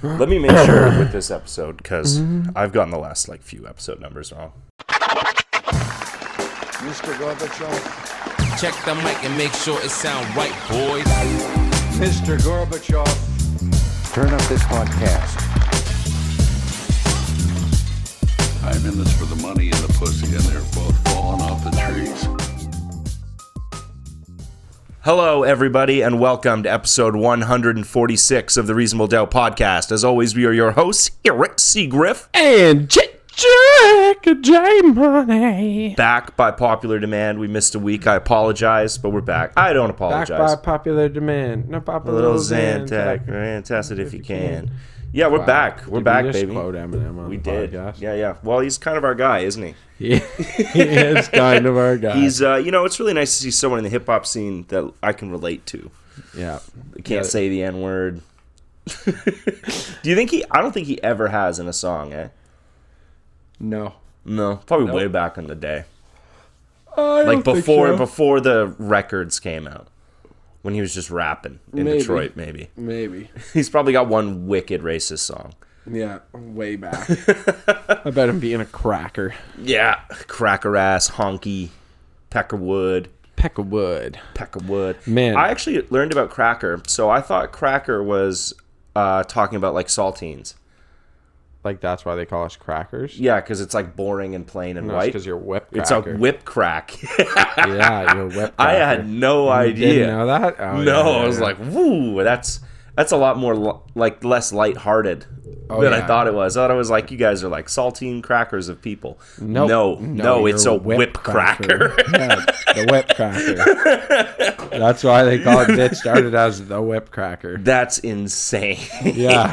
Let me make sure with this episode, because I've gotten the last few episode numbers wrong. Mr. Gorbachev. Check the mic and make sure it sound right, boys. Mr. Gorbachev. Turn up this podcast. I'm in this for the money and the pussy, and they're both falling off the trees. Hello, everybody, and welcome to episode 146 of the Reasonable Doubt podcast. As always, we are your hosts, Eric Seagriff. And Jack J Money. Back by popular demand. We missed a week. I apologize, but we're back. I don't apologize. Back by popular demand. No pop A little Zantac. Test it if you can. Yeah, we're back. We're back, we just baby. Quote Eminem on We the did. podcast. Yeah. Well, he's kind of our guy, isn't he? He is kind of our guy. He's, it's really nice to see someone in the hip-hop scene that I can relate to. Yeah. They can't say the N-word. Do you think I don't think he ever has in a song, eh? No. No, probably way back in the day. I don't think so. Before the records came out. When he was just rapping in Detroit, maybe. Maybe. He's probably got one wicked racist song. Yeah, way back. I bet him being a cracker. Yeah, cracker ass, honky, Peckerwood. Peckerwood. Man. I actually learned about cracker, so I thought cracker was talking about saltines. Like, that's why they call us crackers? Yeah, because it's boring and plain and white. because you're whip cracker. It's a whip crack. Yeah, you're a whip cracker. I had no idea. You didn't know that? Oh, No, yeah. I was like, woo, that's a lot more less lighthearted than I thought it was. I thought it was like, you guys are like saltine crackers of people. Nope. No, it's a whip cracker. Yeah, the whip cracker. That's why they call it. It started as the whip cracker. That's insane. Yeah.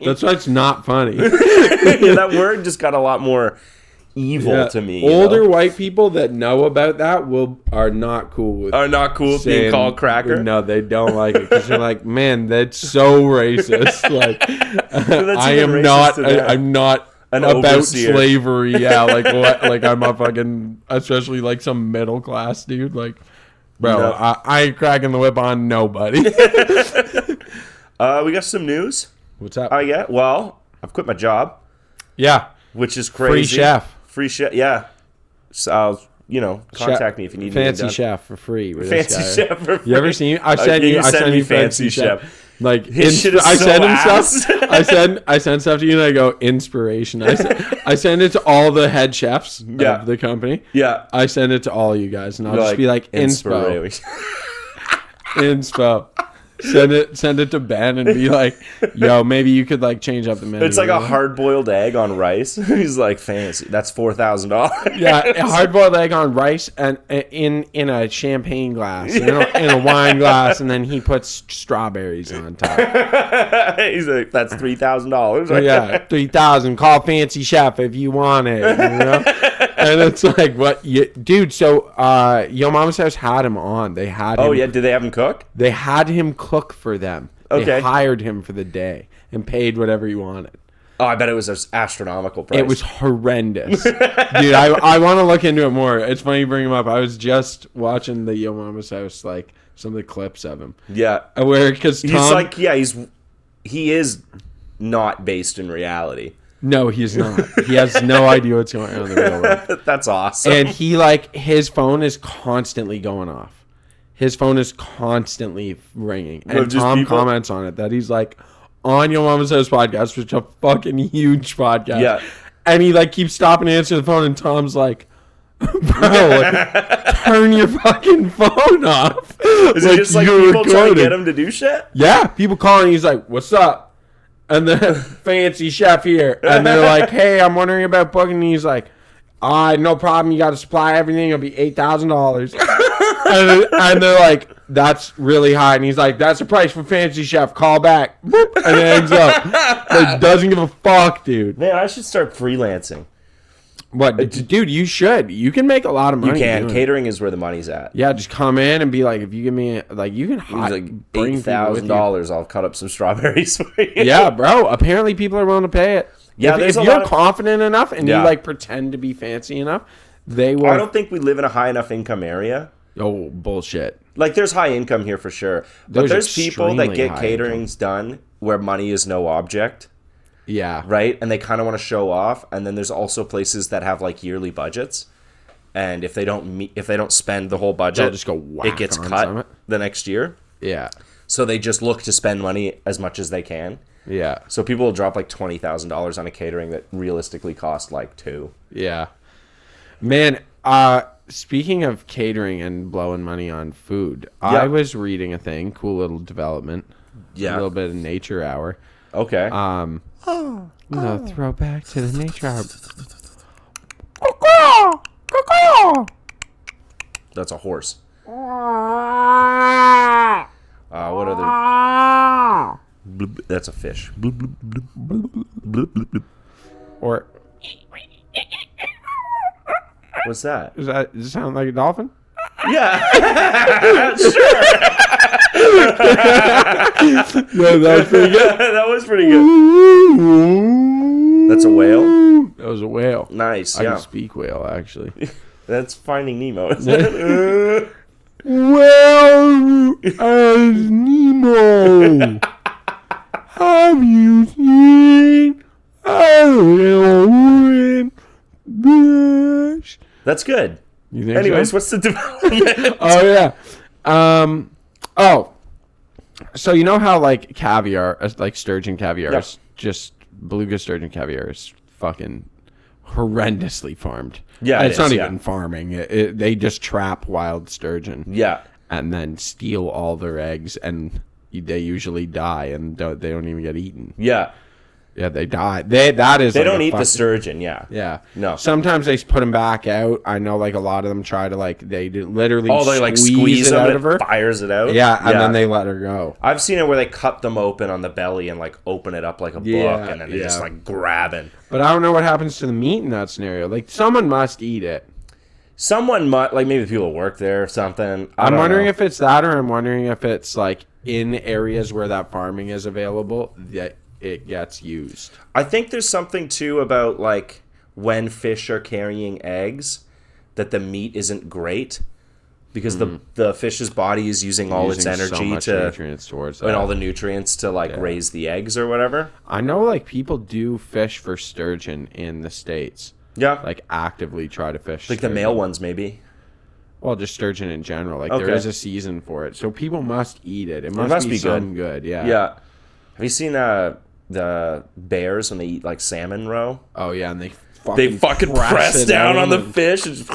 That's why it's not funny. Yeah, that word just got a lot more evil to me. Older white people that know about that are not cool with being called cracker. No, they don't like it because they're like, man, that's so racist. Like, I'm not an about overseer. slavery. Yeah, like what? Like I'm a fucking, especially like some middle class dude. Like, bro, No. I ain't cracking the whip on nobody. We got some news. What's up? Well, I've quit my job. Yeah, Which is crazy. Free chef, yeah. So, contact me if you need anything fancy done. chef for free. Fancy chef for free. You ever seen? I sent you I sent send me you fancy chef. Like His shit is I so send him ass. stuff. I send stuff to you, and I go inspiration. I send it to all the head chefs of the company. Yeah. I send it to all you guys, and I'll just be like inspo. Inspo. Send it to Ben and be like, yo, maybe you could change up the menu. It's like a hard-boiled egg on rice. He's like, fancy. That's $4,000. Yeah, a hard-boiled egg on rice and in a champagne glass, in a wine glass, and then he puts strawberries on top. He's like, that's $3,000. Yeah, 3,000. Call Fancy Chef if you want it. And it's like, what, dude? So, Yo Mama's House had him on. They had him. Oh yeah, did they have him cook? They had him cook for them. Okay. They hired him for the day and paid whatever he wanted. Oh, I bet it was an astronomical price. It was horrendous. Dude, I want to look into it more. It's funny you bring him up. I was just watching the Yo Mama's House, some of the clips of him. Yeah. Because Tom... he is not based in reality. No, he's not. He has no idea what's going on in the real world. That's awesome. And he, his phone is constantly going off. His phone is constantly ringing. And Tom comments on it that he's on Yo Mama's House podcast, which is a fucking huge podcast. Yeah. And he keeps stopping to answer the phone, and Tom's like, bro, turn your fucking phone off. Is it just people trying to get him to do shit? Yeah, people calling. He's like, what's up? And the fancy chef here. And they're like, hey, I'm wondering about booking. And he's like, no problem. You got to supply everything. It'll be $8,000. and they're like, that's really high. And he's like, that's the price for fancy chef. Call back. Boop, and it hangs up. Doesn't give a fuck, dude. Man, I should start freelancing. What, dude? You should. You can make a lot of money. You can. Catering is where the money's at. Yeah, just come in and be like, if you give me you can bring $8,000. I'll cut up some strawberries for you. Yeah, bro. Apparently, people are willing to pay it. Yeah, if you're confident enough and you pretend to be fancy enough, they will. I don't think we live in a high enough income area Oh, bullshit. Like, there's high income here for sure. But there's people that extremely get high caterings done where money is no object, Yeah. right? And they kind of want to show off. And then there's also places that have, like, yearly budgets. And if they don't spend the whole budget, They'll just go whack it gets on cut some. the next year. Yeah. So they just look to spend money as much as they can. Yeah. So people will drop like $20,000 on a catering that realistically cost like $2,000. Yeah. Man, speaking of catering and blowing money on food, I was reading a thing, cool little development. Yeah. A little bit of nature hour. Okay. No, throwback to the nature hour. That's a horse. What other? That's a fish. Or What's that? does it sound like a dolphin? Yeah. No, that was pretty good. That was pretty good. That's a whale. That was a whale. Nice. I Yeah. can speak whale, actually. That's Finding Nemo, isn't it? Well, as Nemo, have you seen a little fish? That's good. You think Anyways, so? what's the development? Oh yeah. So you know how like caviar, like sturgeon caviar, is just beluga sturgeon caviar is fucking horrendously farmed. Yeah, it's it not is, even farming. They just trap wild sturgeon. Yeah. And then steal all their eggs, and they usually die, and they don't even get eaten. Yeah. Yeah, they die. They like don't eat the sturgeon, yeah. Yeah. No. Sometimes they put them back out. I know, like, a lot of them try to, like, they literally They like squeeze it them out and of her. it fires it out. Yeah, and then they let her go. I've seen it where they cut them open on the belly and like open it up like a book, Yeah, and then they're just yeah. like grabbing. But I don't know what happens to the meat in that scenario. Like, someone must eat it. Someone might, like maybe people work there or something. I'm wondering if it's that, or I'm wondering if it's, like, in areas where that farming is available that it gets used. I think there's something too about like when fish are carrying eggs that the meat isn't great because the fish's body is using all its energy so much to nutrients towards that. and all the nutrients to like raise the eggs or whatever. I know, like, people do fish for sturgeon in the States. Yeah. Like, actively try to fish Like the sturgeon. male ones maybe. Well, just sturgeon in general. Like, Okay. there is a season for it. So people must eat it. It must be good. some good. Yeah. Yeah. Have you seen the bears when they eat like salmon roe? Oh, yeah, and they Fucking press it down out on the and- fish and just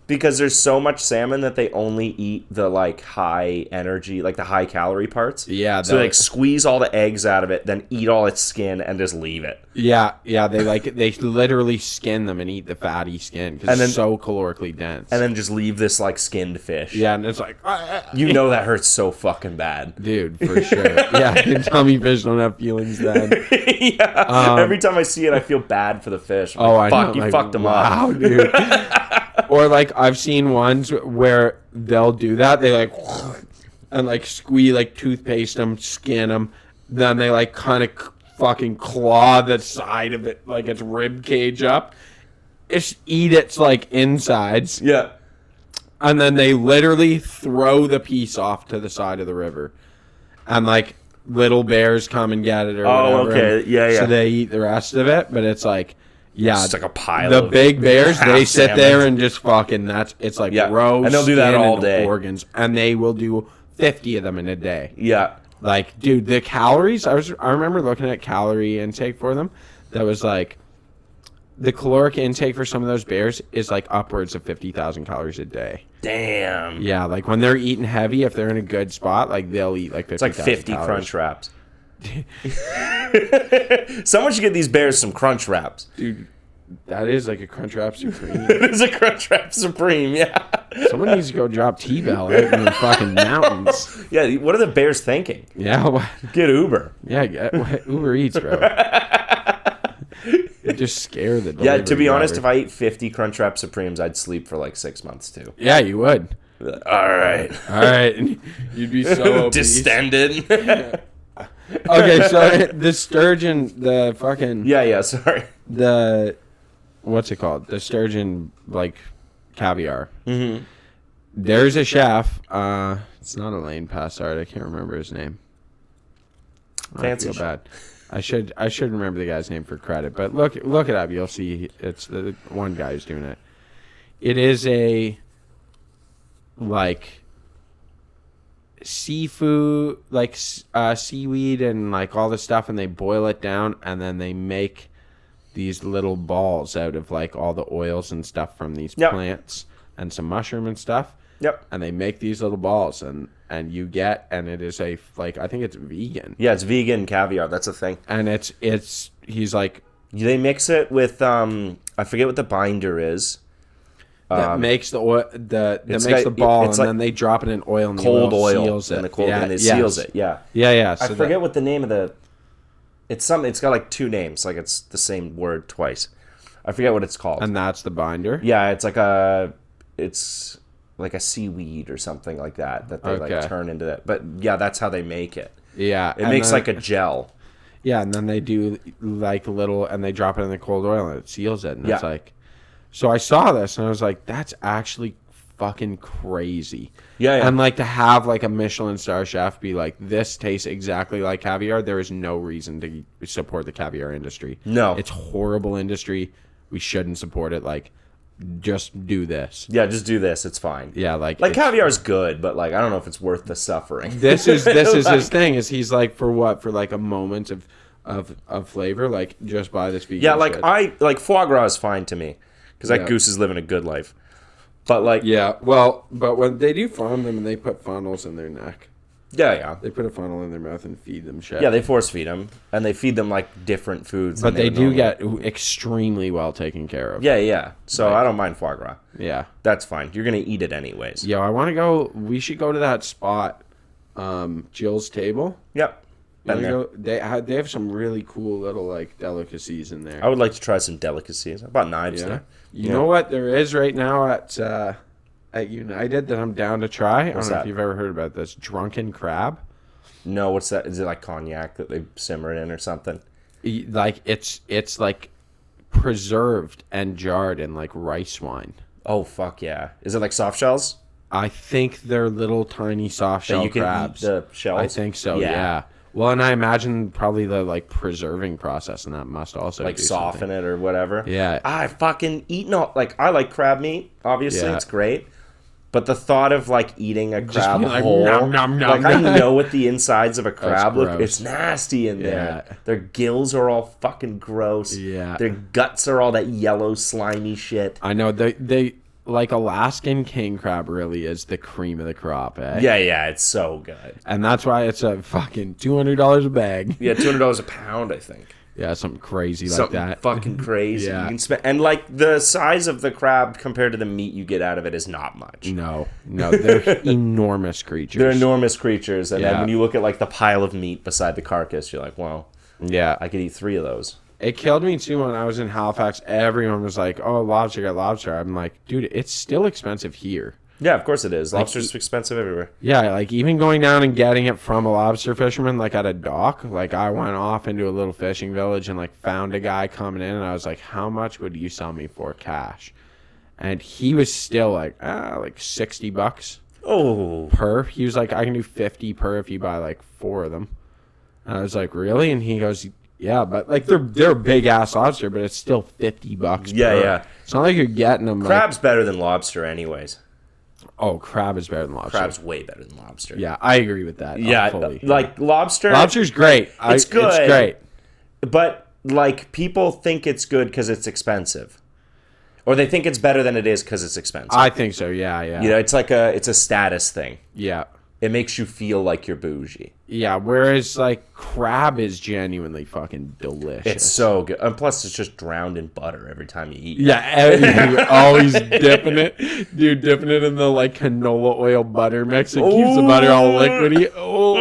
because there's so much salmon that they only eat the like high energy, like the high calorie parts. Yeah, So they like squeeze all the eggs out of it, then eat all its skin and just leave it. Yeah, they literally skin them and eat the fatty skin because it's so calorically dense. And then just leave this like skinned fish. yeah, and it's like, You know that hurts so fucking bad. dude, for sure. Yeah, tummy fish don't have feelings then. Yeah. Every time I see it, I feel bad for the fish. I'm Oh, like, I fuck, know. you like, fucked them wow, up. dude. Or like I've seen ones where they'll do that. They like and like squeeze, like toothpaste them, skin them. Then they like kind of fucking claw the side of it, like its rib cage up. Just eat its like insides, Yeah. and then they literally throw the piece off to the side of the river, and like little bears come and get it or Oh, whatever. okay. Yeah, yeah. So they eat the rest of it, but it's like. Yeah, It's like a pile the of big bears, they half sit salmon. there and just fucking, it's like Yeah, roast, and they'll do that skin, all and day. organs, and they will do 50 of them in a day. Yeah. Like, dude, the calories, I remember looking at calorie intake for them, that was like, the caloric intake for some of those bears is like upwards of 50,000 calories a day. Damn. Yeah, like when they're eating heavy, if they're in a good spot, like they'll eat like 50,000 It's like 50 calories. crunch wraps. Someone should get these bears some crunch wraps. Dude, that is like a Crunchwrap Supreme. It's a crunch wrap supreme, yeah. Someone needs to go drop T-Bell out in the fucking mountains. Yeah, what are the bears thinking? Yeah, Get Uber. yeah, Uber Eats, bro. It just scare the Yeah, to be delivery honest, if driver. I ate 50 Crunchwrap Supremes, I'd sleep for like 6 months too. Yeah, you would. All right. All right. You'd be so obese. Distended. Okay, so the sturgeon, the fucking, yeah, sorry. the, what's it called? The sturgeon, like, caviar. Mm-hmm. There's a chef. It's not Elaine Passard. I can't remember his name. Fancy I feel bad. I should remember the guy's name for credit. But look it up. You'll see it's the one guy who's doing it. It is a like seafood, like seaweed and like all this stuff, and they boil it down, and then they make these little balls out of like all the oils and stuff from these plants and some mushroom and stuff. Yep. And they make these little balls, and you get, and it is a like, I think it's vegan. Yeah, it's vegan caviar. That's a thing. And he's like, they mix it with I forget what the binder is. that makes the oil, that makes the ball, and then they drop it in oil, and cold the oil seals it. and the cold, and it seals it. Yeah. Yeah. So I forget what the name of the. It's something. It's got like two names. Like it's the same word twice. I forget what it's called. And that's the binder. Yeah, it's like a seaweed or something like that they like turn into that. But yeah, that's how they make it. Yeah, it makes like a gel. Yeah, and then they do like little, and they drop it in the cold oil, and it seals it. And it's like, so I saw this, and I was like, that's actually fucking crazy. Yeah. And like to have like a Michelin star chef be like, this tastes exactly like caviar. There is no reason to support the caviar industry. No, it's horrible industry. We shouldn't support it. Like, just do this. Yeah, just do this. It's fine. Yeah, like caviar is good, but like I don't know if it's worth the suffering. This is his thing. Is he's like, for like a moment of flavor, like just buy this vegan. Yeah, like shit. I like foie gras is fine to me because that goose is living a good life. But like, but when they do farm them and they put funnels in their neck. Yeah. They put a funnel in their mouth and feed them shit. Yeah, they force feed them, and they feed them like different foods. But they do get extremely well taken care of. Yeah. So I don't mind foie gras. Yeah, that's fine. You're gonna eat it anyways. Yeah, I want to go. We should go to that spot, Jill's Table. Yep. They have some really cool little like delicacies in there. I would like to try some delicacies. I bought knives there. You know what there is right now at United that I'm down to try? I don't know if you've ever heard about this. Drunken crab. No, what's that? Is it like cognac that they simmer in or something? Like it's like preserved and jarred in like rice wine. Oh fuck yeah! Is it like soft shells? I think they're little tiny soft shell crabs. Eat the shells? I think so. Yeah. Well, and I imagine probably the like preserving process, and that must also like soften it or whatever. Yeah. I fucking eat I like crab meat. Obviously, it's great. But the thought of like eating a crab whole, like I know what the insides of a crab look. It's nasty in there. Their gills are all fucking gross. Yeah. Their guts are all that yellow slimy shit. I know they like Alaskan king crab really is the cream of the crop, eh? Yeah, it's so good. And that's why it's a fucking $200 a bag. Yeah, $200 a pound, I think. Yeah, something crazy like that. Fucking crazy. Yeah. You can spend, and like the size of the crab compared to the meat you get out of it is not much. No, they're enormous creatures. They're enormous creatures, and then when you look at like the pile of meat beside the carcass, you're like, well, yeah, I could eat 3 of those. It killed me too when I was in Halifax. Everyone was like, "Oh, lobster, got lobster." I'm like, dude, it's still expensive here. Yeah, of course it is. Lobster's expensive everywhere. Yeah, like even going down and getting it from a lobster fisherman, like at a dock. Like I went off into a little fishing village and like found a guy coming in, and I was like, "How much would you sell me for cash?" And he was still like $60. Oh, per. He was like, "I can do 50 per if you buy like 4 of them." And I was like, "Really?" And he goes, "Yeah, but like they're a big ass lobster, but it's still $50." Yeah. It's not like you're getting them. Crab's better than lobster, anyways. Oh, crab is better than lobster. Crab's way better than lobster. Yeah, I agree with that. Yeah, like lobster. Lobster's great. It's good. It's great. But like people think it's good because it's expensive, or they think it's better than it is because it's expensive. I think so. Yeah. You know, it's a status thing. Yeah. It makes you feel like you're bougie. Yeah, whereas like crab is genuinely fucking delicious. It's so good, and plus it's just drowned in butter every time you eat. Yeah, you're always dipping it in the like canola oil butter mix. It keeps the butter all liquidy. Oh,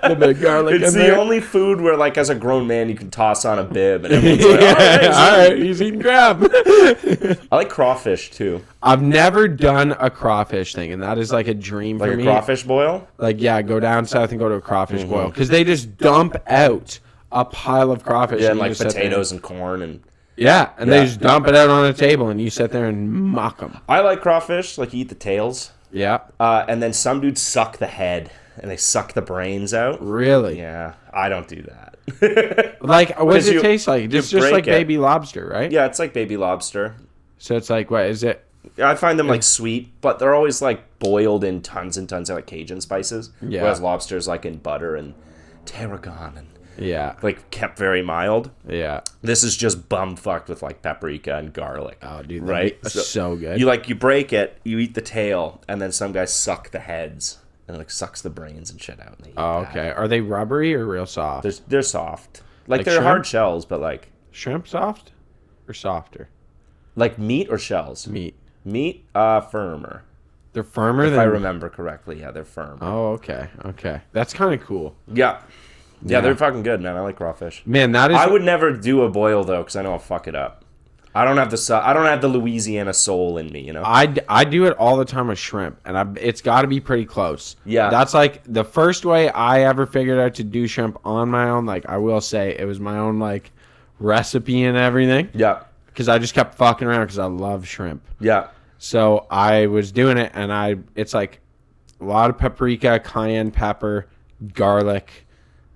a bit of garlic. It's in the there. only food where, like, as a grown man, you can toss on a bib and everyone's like, all right, he's eating crab. I like crawfish too. I've never done a crawfish thing, and that is like a dream for me. Like a crawfish boil? Like, yeah, go down south and go to a crawfish boil. Because they just dump out a pile of crawfish. Yeah, and like potatoes and corn. And they just dump it out on a table, and you sit there and mock them. I like crawfish. Like, you eat the tails. Yeah. And then some dudes suck the head and they suck the brains out. Really? Yeah, I don't do that. Like, what does it taste like? It's just like baby lobster, right? Yeah, it's like baby lobster. So it's like, what is it? I find them like sweet, but they're always like boiled in tons and tons of like Cajun spices. Yeah. Whereas lobster's like in butter and tarragon and like kept very mild. Yeah. This is just bum-fucked with like paprika and garlic. Oh, dude, right? So good. You break it, you eat the tail, and then some guys suck the heads and like sucks the brains and shit out. And okay. Are they rubbery or real soft? They're soft. Like they're shrimp? hard shells, but like Shrimp soft or softer? like meat or shells? Meat. Meat, firmer. They're firmer If than... I remember correctly, yeah, they're firm. Oh, okay. Okay. That's kind of cool. Yeah, they're fucking good, man. I like raw fish. Man, that is... I would never do a boil though, because I know I'll fuck it up. I don't have the Louisiana soul in me, you know. I do it all the time with shrimp, and it's got to be pretty close. Yeah, that's like the first way I ever figured out to do shrimp on my own. Like, I will say, it was my own like recipe and everything. Yeah, because I just kept fucking around because I love shrimp. Yeah, so I was doing it, and it's like a lot of paprika, cayenne pepper, garlic,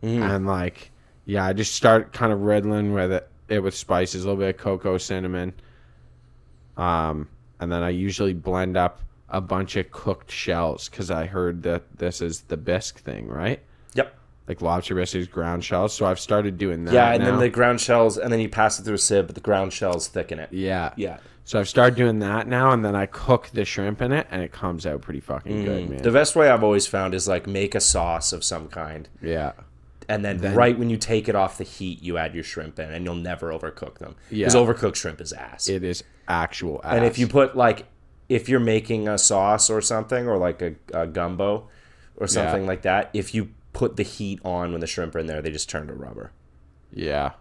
and like I just start kind of riddling with it with spices, a little bit of cocoa, cinnamon. And then I usually blend up a bunch of cooked shells because I heard that this is the bisque thing, right? Yep. Like lobster biscuits, ground shells. So I've started doing that. Yeah, and now. then the ground shells, and then you pass it through a sieve, but the ground shells thicken it. Yeah. Yeah. So I've started doing that now, and then I cook the shrimp in it, and it comes out pretty fucking good, man. The best way I've always found is like make a sauce of some kind. Yeah. And then right when you take it off the heat, you add your shrimp in, and you'll never overcook them. Because overcooked shrimp is ass. It is actual ass. And if you put if you're making a sauce or something, or like a gumbo or something like that, if you put the heat on when the shrimp are in there, they just turn to rubber. Yeah.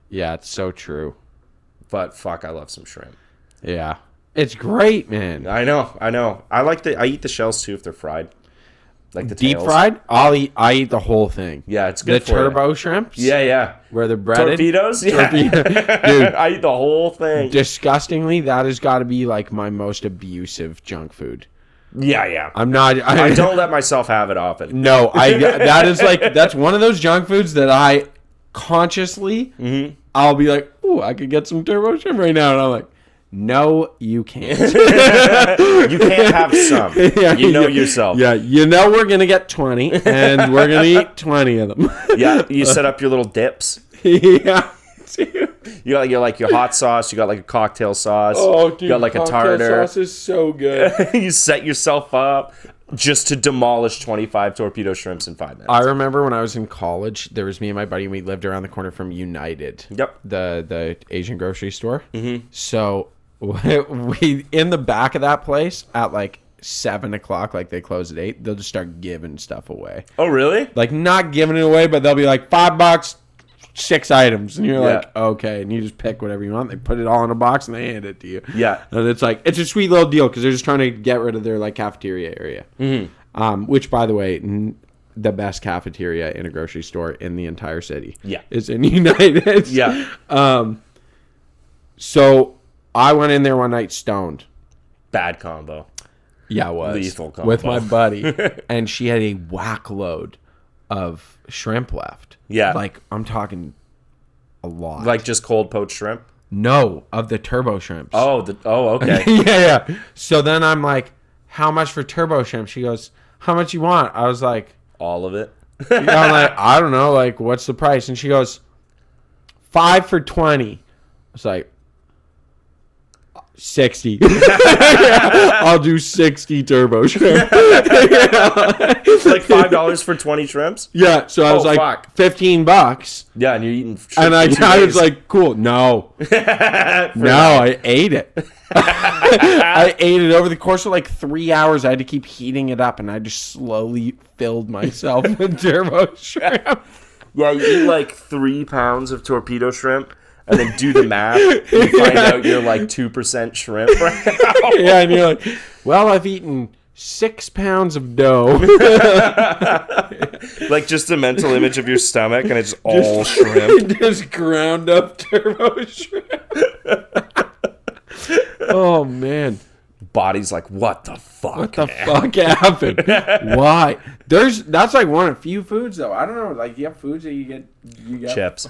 Yeah, it's so true. But fuck, I love some shrimp. Yeah. It's great, man. I know. I eat the shells too if they're fried. Like the deep tails. fried, I eat the whole thing. Yeah, it's good. The turbo shrimps. Yeah. Where they're breaded. Torpedoes. Yeah, dude, I eat the whole thing. Disgustingly, that has got to be like my most abusive junk food. Yeah. I'm not. I don't let myself have it often. No, that is like that's one of those junk foods that I consciously I'll be like, ooh, I could get some turbo shrimp right now, and I'm like, no, you can't. You can't have some. You know yourself. Yeah, you know we're going to get 20, and we're going to eat 20 of them. Yeah, you set up your little dips. Yeah. You got your hot sauce. You got like a cocktail sauce. Oh, dude, you got like a tartar. Sauce is so good. You set yourself up just to demolish 25 torpedo shrimps in 5 minutes. I remember when I was in college, there was me and my buddy, and we lived around the corner from United. Yep. The Asian grocery store. Mm-hmm. So we in the back of that place at like 7 o'clock, like they close at 8, they'll just start giving stuff away. Oh, really? Like not giving it away, but they'll be like $5, 6 items, and you're like, okay, and you just pick whatever you want. They put it all in a box and they hand it to you. Yeah, and it's like it's a sweet little deal because they're just trying to get rid of their like cafeteria area. Mm-hmm. Which, by the way, the best cafeteria in a grocery store in the entire city. Yeah, is in United. Yeah. So I went in there one night stoned. Bad combo. Yeah, it was lethal combo with my buddy, and she had a whack load of shrimp left. Yeah. Like, I'm talking a lot. Like just cold poached shrimp? No, of the turbo shrimps. Oh, okay. Yeah. So then I'm like, how much for turbo shrimp? She goes, how much you want? I was like... All of it? I'm like, I don't know. Like, what's the price? And she goes, 5 for 20. I was like... 60. I'll do 60 turbo shrimp. Like $5 for 20 shrimps? Yeah, so I was like, fuck. $15. Yeah, and you're eating shrimp. And I was like, cool. No. I ate it. I ate it over the course of like 3 hours. I had to keep heating it up, and I just slowly filled myself with turbo shrimp. Yeah, you eat like 3 pounds of torpedo shrimp. And then do the math, and you find out you're like 2% shrimp right now. Yeah, and you're like, well, I've eaten 6 pounds of dough. Like just a mental image of your stomach, and it's all shrimp. Just ground up turbo shrimp. Oh, man. body's like, what the fuck? What the fuck happened? Why? That's like one of the few foods though. I don't know. Like, you have foods that you get chips.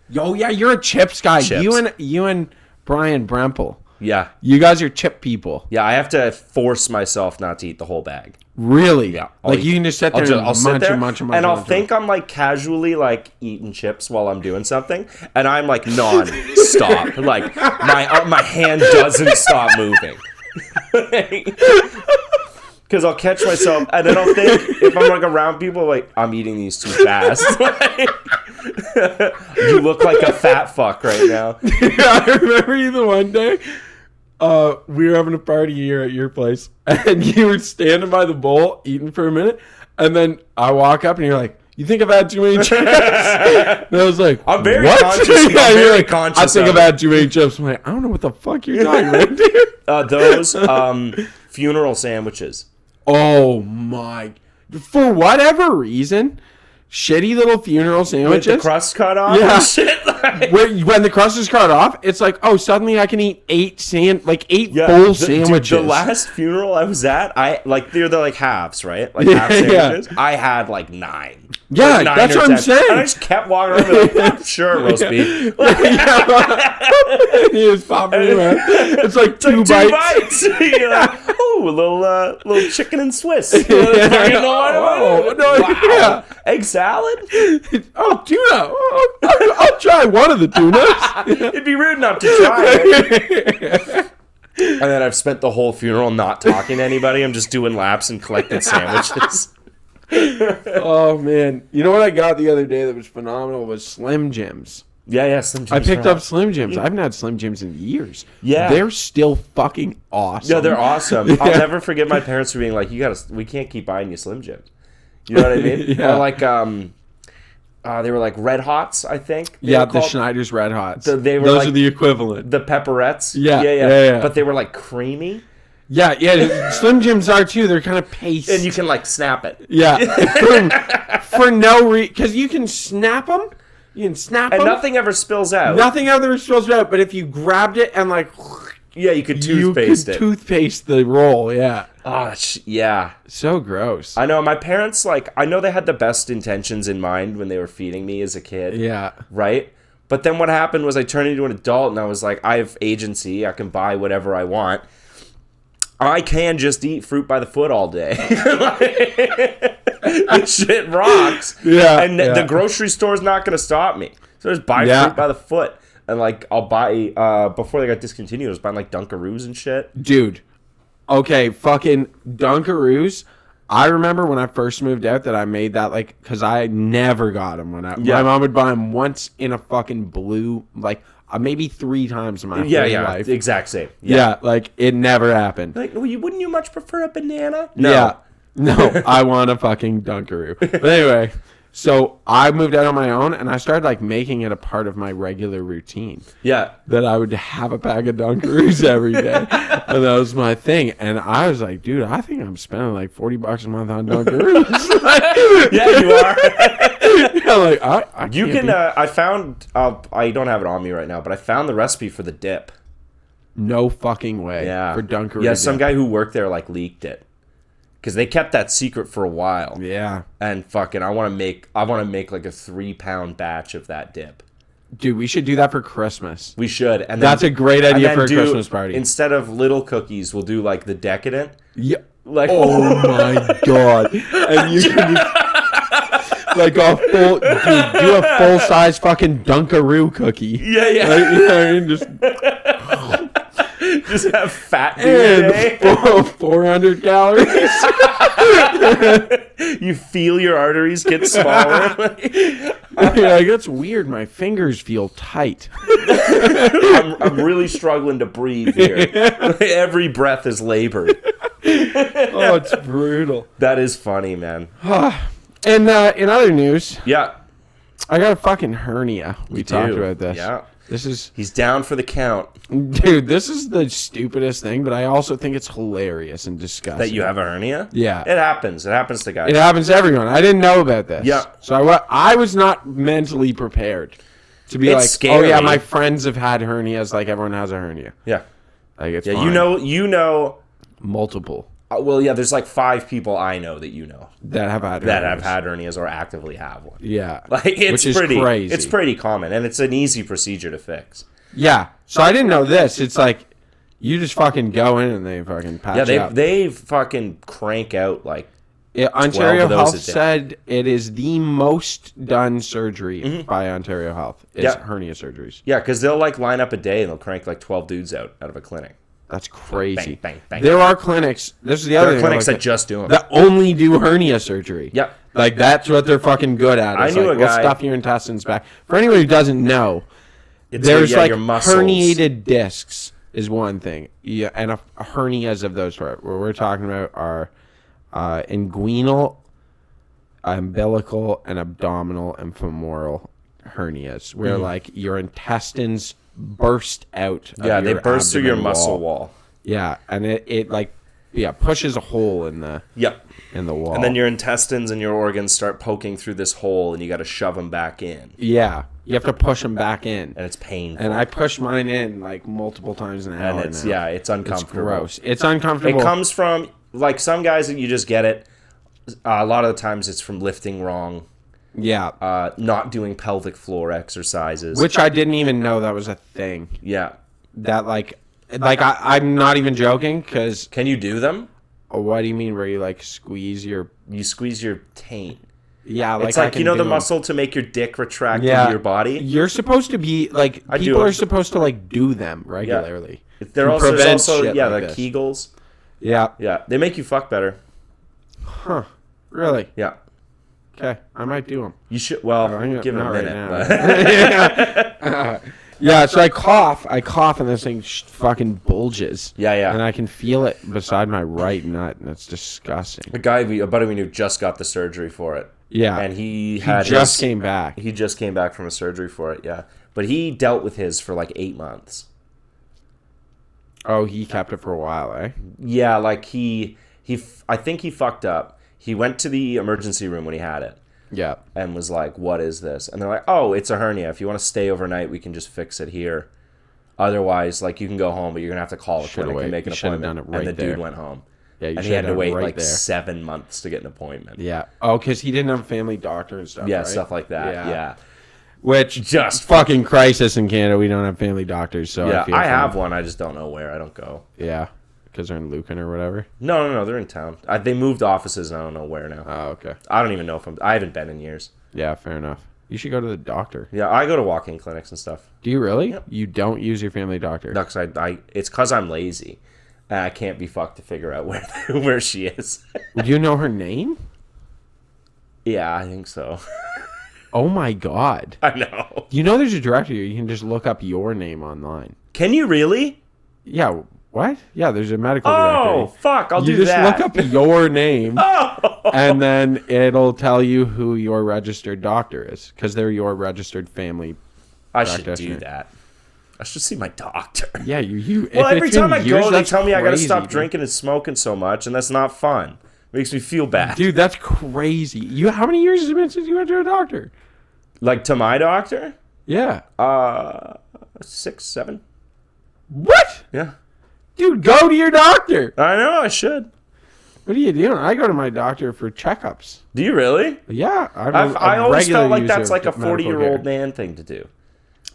Yo, yeah, you're a chips guy. Chips. You and Brian Bremple. Yeah. You guys are chip people. Yeah, I have to force myself not to eat the whole bag. Really? Yeah. Like, you can just sit there and munch. And I'll think I'm like casually like eating chips while I'm doing something, and I'm like non-stop. Like my hand doesn't stop moving. Because I'll catch myself, and then I'll think, if I'm like around people, like, I'm eating these too fast. You look like a fat fuck right now. Yeah, I remember you the one day. We were having a party here at your place, and you were standing by the bowl eating for a minute, and then I walk up, and you're like, "You think I've had too many chips?" And I was like, "I'm very what? conscious. I'm very conscious. I think I've had too many chips." I'm like, "I don't know what the fuck you're talking about, dude." Those funeral sandwiches. Oh my! For whatever reason, shitty little funeral sandwiches. With the crust cut off. Yeah. And shit, like. When the crust is cut off, it's like, oh, suddenly I can eat eight full full sandwiches. Dude, the last funeral I was at, they're like halves, right? Like half sandwiches. Yeah. I had like 9. Yeah, like 9 that's what 10. I'm saying. And I just kept walking around like, sure, roast beef. He was popping around. It's like two bites. You're like, oh, a little chicken and Swiss. Yeah. Egg salad? Oh, tuna. I'll try one of the tunas. It'd be rude not to try it. And then I've spent the whole funeral not talking to anybody. I'm just doing laps and collecting sandwiches. Oh, man. You know what I got the other day that was phenomenal was Slim Jims. Yeah, Slim Jims. I picked up Slim Jims. I haven't had Slim Jims in years. Yeah. They're still fucking awesome. Yeah, they're awesome. I'll never forget my parents being like, we can't keep buying you Slim Jims. You know what I mean? Yeah. Or like, they were like Red Hots, I think. Yeah, the Schneider's Red Hots. Those are the equivalent. The pepperettes. Yeah. But they were like creamy. Yeah. Slim Jims are too. They're kind of paste. And you can like snap it. Yeah. for no reason. Because you can snap them. You can snap them. And nothing ever spills out. Nothing ever spills out. But if you grabbed it and like... Yeah, you could toothpaste it. Toothpaste the roll, yeah. Oh, yeah. So gross. I know. My parents, I know they had the best intentions in mind when they were feeding me as a kid. Yeah. Right? But then what happened was I turned into an adult and I was like, I have agency. I can buy whatever I want. I can just eat fruit by the foot all day. This shit rocks. Yeah. And the grocery store's not going to stop me. So just buy fruit by the foot. And, I'll buy, before they got discontinued, I was buying, Dunkaroos and shit. Dude. Okay, fucking Dunkaroos. I remember when I first moved out that I made that, because I never got them. My mom would buy them once in a fucking blue, maybe 3 times in my whole life. The exact same. Yeah, it never happened. Wouldn't you much prefer a banana? No. Yeah. No, I want a fucking Dunkaroo. But anyway... So I moved out on my own, and I started making it a part of my regular routine. Yeah, that I would have a bag of Dunkaroos every day, and that was my thing. And I was like, dude, I think I'm spending $40 a month on Dunkaroos. Yeah, you are. Yeah, you can. I found. I don't have it on me right now, but I found the recipe for the dip. No fucking way. Yeah, for Dunkaroo. Yeah, some guy who worked there leaked it. Because they kept that secret for a while. Yeah. And fucking, I want to make a 3-pound batch of that dip. Dude, we should do that for Christmas. We should. And that's a great idea for a Christmas party. Instead of little cookies, we'll do the decadent. Yeah. Oh my god. And you can do a full size fucking Dunkaroo cookie. Yeah. Just have fat dude. 400 calories. You feel your arteries get smaller. That's weird. My fingers feel tight. I'm really struggling to breathe here. Every breath is labored. Oh, it's brutal. That is funny, man. And in other news, yeah, I got a fucking hernia. We talked about this. Yeah. He's down for the count. Dude, this is the stupidest thing, but I also think it's hilarious and disgusting. That you have a hernia? Yeah. It happens. It happens to guys. It happens to everyone. I didn't know about this. Yeah. So I was not mentally prepared to be scary. oh yeah, my friends have had hernias, everyone has a hernia. Yeah. It's fine. You know Multiple. Well, yeah, there's like 5 people I know that you know That have had hernias or actively have one. Yeah. Like, it's Which is pretty crazy. It's pretty common, and it's an easy procedure to fix. Yeah. So I didn't know this. It's like you just fucking go in and they fucking patch up. They fucking crank out like Ontario 12 of those Health a day. said it is the most done surgery by Ontario Health is hernia surgeries. Yeah, because they'll like line up a day and they'll crank like 12 dudes out of a clinic. That's crazy. Bang, bang, bang, there bang. are clinics. This is the other There are thing. clinics that just do them. That only do hernia surgery. Yep. Like that's what they're fucking good at. I It's knew like, a we'll guy- stuff your intestines back. For anyone who doesn't know, there's like your muscles. herniated discs is one thing. Yeah, and hernias of those what we're talking about are inguinal, umbilical, and abdominal and femoral hernias, where like your intestines burst out. Yeah, they burst through your muscle wall. Yeah, and it like pushes a hole in the wall. And then your intestines and your organs start poking through this hole, and you got to shove them back in. Yeah, you have to push them back in, and it's painful. And I push mine in like multiple times an hour. And it's now. it's uncomfortable. It's gross. It's uncomfortable. It comes from like some guys that you just get it. A lot of the times it's from lifting wrong. Yeah. Not doing pelvic floor exercises. Which I didn't even know that was a thing. Yeah. That I'm not even joking because... Can you do them? What do you mean where you like squeeze your... You squeeze your taint. Yeah, like it's like, you know the muscle to make your dick retract into your body? You're supposed to be like... People are supposed to like do them regularly. Yeah. There's also like the this. Kegels. Yeah. Yeah. They make you fuck better. Huh. Really? Yeah. Okay, I might do them. You should. Well, give it a minute. Right yeah, so I cough, and this thing fucking bulges. Yeah. And I can feel it beside my right nut, and it's disgusting. A buddy we knew just got the surgery for it. Yeah. And he came back. He just came back from a surgery for it, yeah. But he dealt with his for like 8 months. Oh, he kept it for a while, eh? Yeah, like I think he fucked up. He went to the emergency room when he had it. Yeah. And was like, what is this? And they're like, oh, it's a hernia. If you want to stay overnight, we can just fix it here. Otherwise, like, you can go home, but you're going to have to call the clinic and make an appointment. And the dude went home. Yeah, and he had to wait like 7 months to get an appointment. Yeah. Oh, because he didn't have a family doctor and stuff, Yeah, right? stuff like that. Yeah. Which, just fucking crisis in Canada. We don't have family doctors, so yeah, I have one. I just don't know where. I don't go. Yeah. Because they're in Lucan or whatever? No, they're in town. They moved offices, and I don't know where now. Oh, okay. I don't even know if I haven't been in years. Yeah, fair enough. You should go to the doctor. Yeah, I go to walk-in clinics and stuff. Do you really? Yep. You don't use your family doctor? No, because it's because I'm lazy. And I can't be fucked to figure out where she is. Do you know her name? Yeah, I think so. Oh my god. I know. You know there's a directory. You can just look up your name online. Can you really? Yeah. What? Yeah, there's a medical directory. Oh, fuck. I'll do that. You that. just look up your name, and then it'll tell you who your registered doctor is, because they're your registered family I should do that. I should see my doctor. Yeah, you. Well, every time I go, they tell me I got to crazy, stop dude. drinking and smoking so much, and that's not fun. Makes me feel bad. Dude, that's crazy. How many years has it been since you went to a doctor? Like, to my doctor? Yeah. 6, 7. What? Yeah. Dude, go to your doctor. I know, I should. What are you doing? I go to my doctor for checkups. Do you really? Yeah. I always felt like that's like a 40-year-old man thing to do.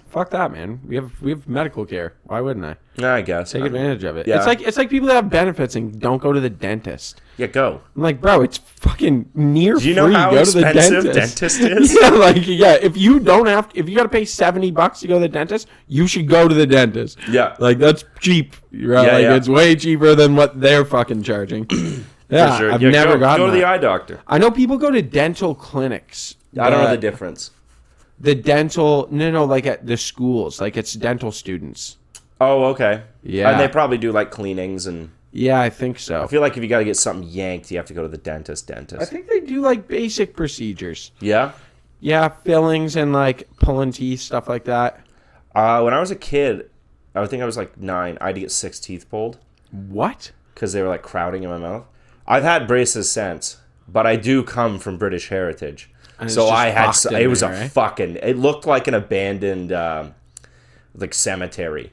Fuck that, man. We have medical care. Why wouldn't I? I guess. Take advantage of it. Yeah. It's like people that have benefits and don't go to the dentist. Yeah, go. I'm like, bro, it's fucking near free. Do you know how go expensive to the dentist is? Yeah, if you got to pay $70 to go to the dentist, you should go to the dentist. Yeah. Like, that's cheap. Right? Yeah. It's way cheaper than what they're fucking charging. Yeah, sure. I've never gotten Go to that. the eye doctor. I know people go to dental clinics. I don't know the difference. The dental, no, like at the schools, like it's dental students. Oh, okay. Yeah. And they probably do like cleanings and... Yeah, I think so. I feel like if you got to get something yanked, you have to go to the dentist. I think they do like basic procedures. Yeah? Yeah, fillings and like pulling teeth, stuff like that. When I was a kid, I think I was like 9, I had to get 6 teeth pulled. What? Because they were like crowding in my mouth. I've had braces since, but I do come from British heritage. So I had, it was a fucking, it looked like an abandoned, like cemetery.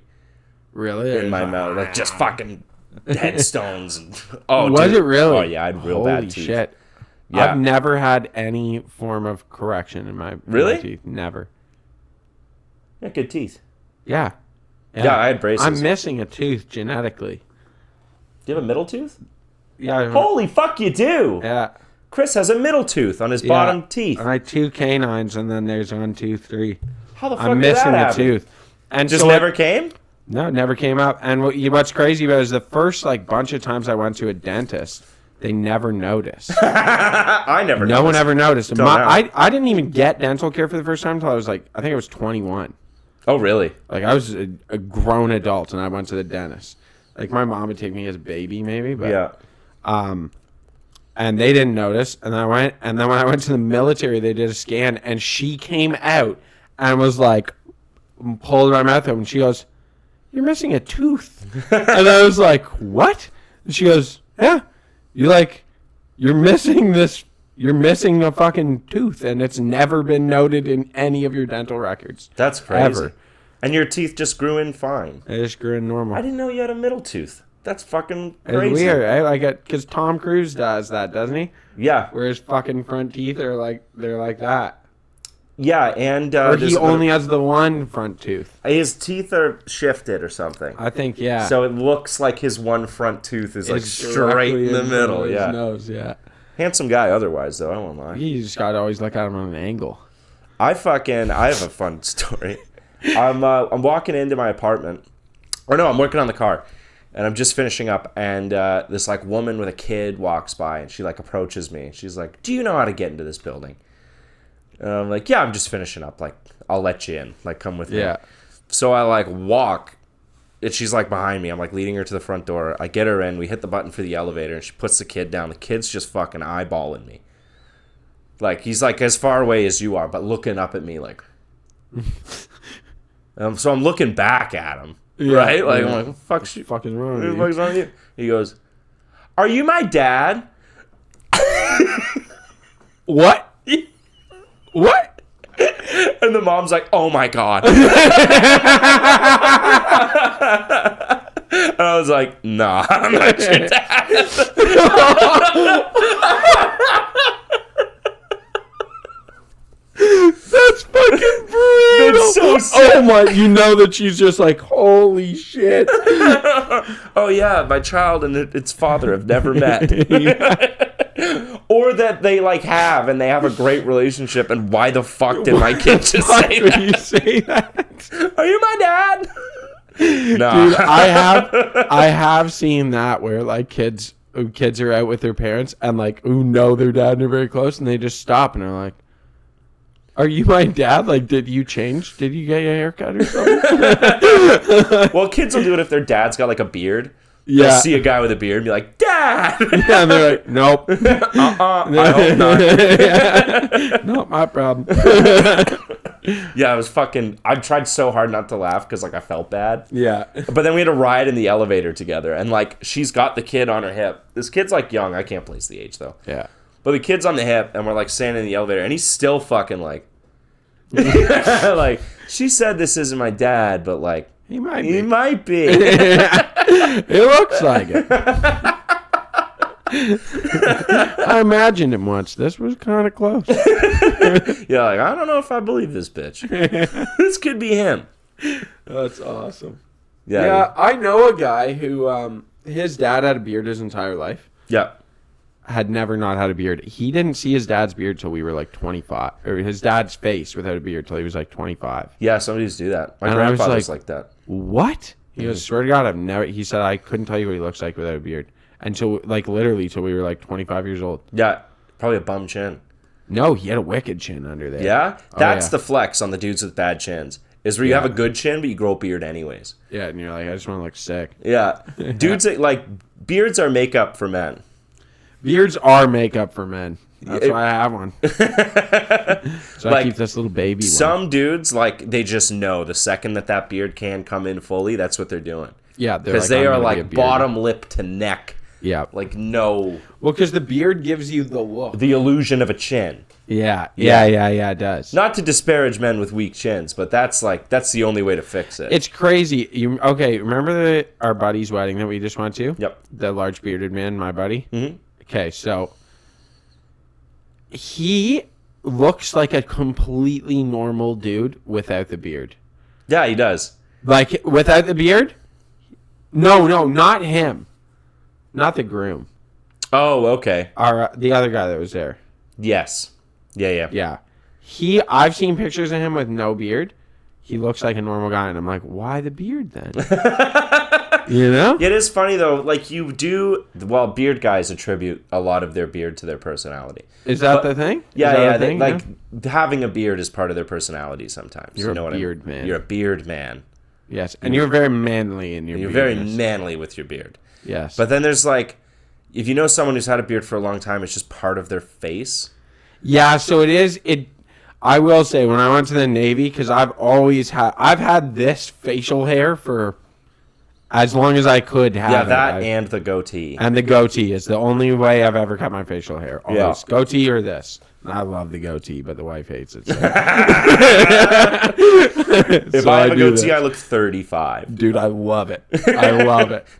Really? In my mouth. Like just fucking headstones. And, oh, was dude. it really? Oh yeah, I had real Holy bad teeth. Shit. Yeah. I've never had any form of correction in my teeth. Never. Yeah, good teeth. Yeah. Yeah, I had braces. I'm missing a tooth genetically. Do you have a middle tooth? Yeah. Holy fuck, you do. Yeah. Chris has a middle tooth on his bottom teeth. I had 2 canines, and then there's 1, 2, 3. How the fuck I'm did missing that a happen? tooth. And Just so never came? No, it never came up. And what's crazy about it is the first bunch of times I went to a dentist, they never noticed. I never noticed. No one ever noticed. Till now. I didn't even get dental care for the first time until I was I think I was 21. Oh, really? I was a grown adult and I went to the dentist. My mom would take me as a baby maybe, but Yeah. and they didn't notice. And then when I went to the military, they did a scan and she came out and was pulled my mouth open and she goes, "You're missing a tooth." And I was like, "What?" And she goes, "Yeah. You're missing this. You're missing a fucking tooth, and it's never been noted in any of your dental records." That's crazy. Ever. And your teeth just grew in fine. They just grew in normal. I didn't know you had a middle tooth. That's fucking It's crazy. weird, because Tom Cruise does that, doesn't he? Yeah. Where his fucking front teeth are they're like that. Yeah, and Or he only has the one front tooth. his teeth are shifted or something. I think, yeah. So it looks like his one front tooth is It's straight in the middle. his Yeah. nose, yeah. Handsome guy otherwise, though. I won't lie. You just gotta always look at him on an angle. I have a fun story. I'm walking into my apartment. Or no, I'm working on the car. And I'm just finishing up. And this woman with a kid walks by. And she approaches me. She's like, "Do you know how to get into this building?" And I'm like, "Yeah, I'm just finishing up. I'll let you in. Come with me." Yeah. So I walk. And she's behind me. I'm leading her to the front door. I get her in. We hit the button for the elevator. And she puts the kid down. The kid's just fucking eyeballing me. He's as far away as you are, but looking up at me so I'm looking back at him. Yeah, right? yeah. I'm like, "Fuck, Fuck is wrong what with the you?" fuck's wrong with you?" He goes, "Are you my dad?" What? What? And the mom's like, "Oh my God." And I was like, "Nah, I'm not your dad." That's fucking brutal. That's so sick. Oh my, that she's just holy shit. Oh yeah, my child and its father have never met. Or that they have and they have a great relationship, and why the fuck did my kid just say Why would that? you say that? Are you my dad? No. Dude, I have seen that where kids are out with their parents and who know their dad and are very close, and they just stop and are like, "Are you my dad? Did you change? Did you get your haircut or something?" Well, kids will do it if their dad's got a beard. Yeah. They'll see a guy with a beard and be like, "Dad!" Yeah, and they're like, "Nope." I hope not. Not my problem. Yeah, it was fucking... I tried so hard not to laugh because I felt bad. Yeah. But then we had a ride in the elevator together, and she's got the kid on her hip. This kid's young. I can't place the age though. Yeah. But the kid's on the hip, and we're standing in the elevator, and he's still fucking she said this isn't my dad, but He might he be. might be. It looks like it. I imagined him once. This was kind of close. Yeah, I don't know if I believe this bitch. This could be him. That's awesome. Yeah. Yeah, I know a guy who, his dad had a beard his entire life. Yeah. Had never not had a beard. He didn't see his dad's beard till we were 25. Or his dad's face without a beard till he was 25. Yeah, some used to do that. My And I was grandfather's like that. What? He goes, "Swear to God, I've never..." He said, "I couldn't tell you what he looks like without a beard." Until, literally, till we were 25 years old. Yeah, probably a bum chin. No, he had a wicked chin under there. Yeah? Oh, That's yeah. the flex on the dudes with bad chins. Is where you have a good chin, but you grow a beard anyways. Yeah, and you're like, "I just want to look sick." Yeah. Dudes that, beards are makeup for men. Beards are makeup for men. That's why I have one. So I keep this little baby one. Some dudes, they just know the second that beard can come in fully, that's what they're doing. Yeah, Because they are bottom lip to neck. Yeah. Like, no. Well, because the beard gives you the look. The illusion of a chin. Yeah, it does. Not to disparage men with weak chins, but that's the only way to fix it. It's crazy. Remember our buddy's wedding that we just went to? Yep. The large bearded man, my buddy? Mm-hmm. Okay, so he looks like a completely normal dude without the beard. Yeah, he does. Like, without the beard? No, not him. Not the groom. Oh, okay. The other guy that was there. Yes. Yeah. I've seen pictures of him with no beard. He looks like a normal guy, and I'm like, why the beard then? You know? It is funny though. Like beard guys attribute a lot of their beard to their personality. Is that the thing? Yeah. Having a beard is part of their personality sometimes. You're a beard man. You're a beard man. Yes, and you're very manly in your beard. You're very manly with your beard. Yes. But then there's like, if you know someone who's had a beard for a long time, it's just part of their face. Yeah, so it is. I will say, when I went to the Navy, because I've had this facial hair for as long as I could have. Yeah, that and the goatee. And the goatee is the only way I've ever cut my facial hair. Always. Yeah. Goatee or this. I love the goatee, but the wife hates it. So. If I have a goatee, I look 35. Dude, I love it.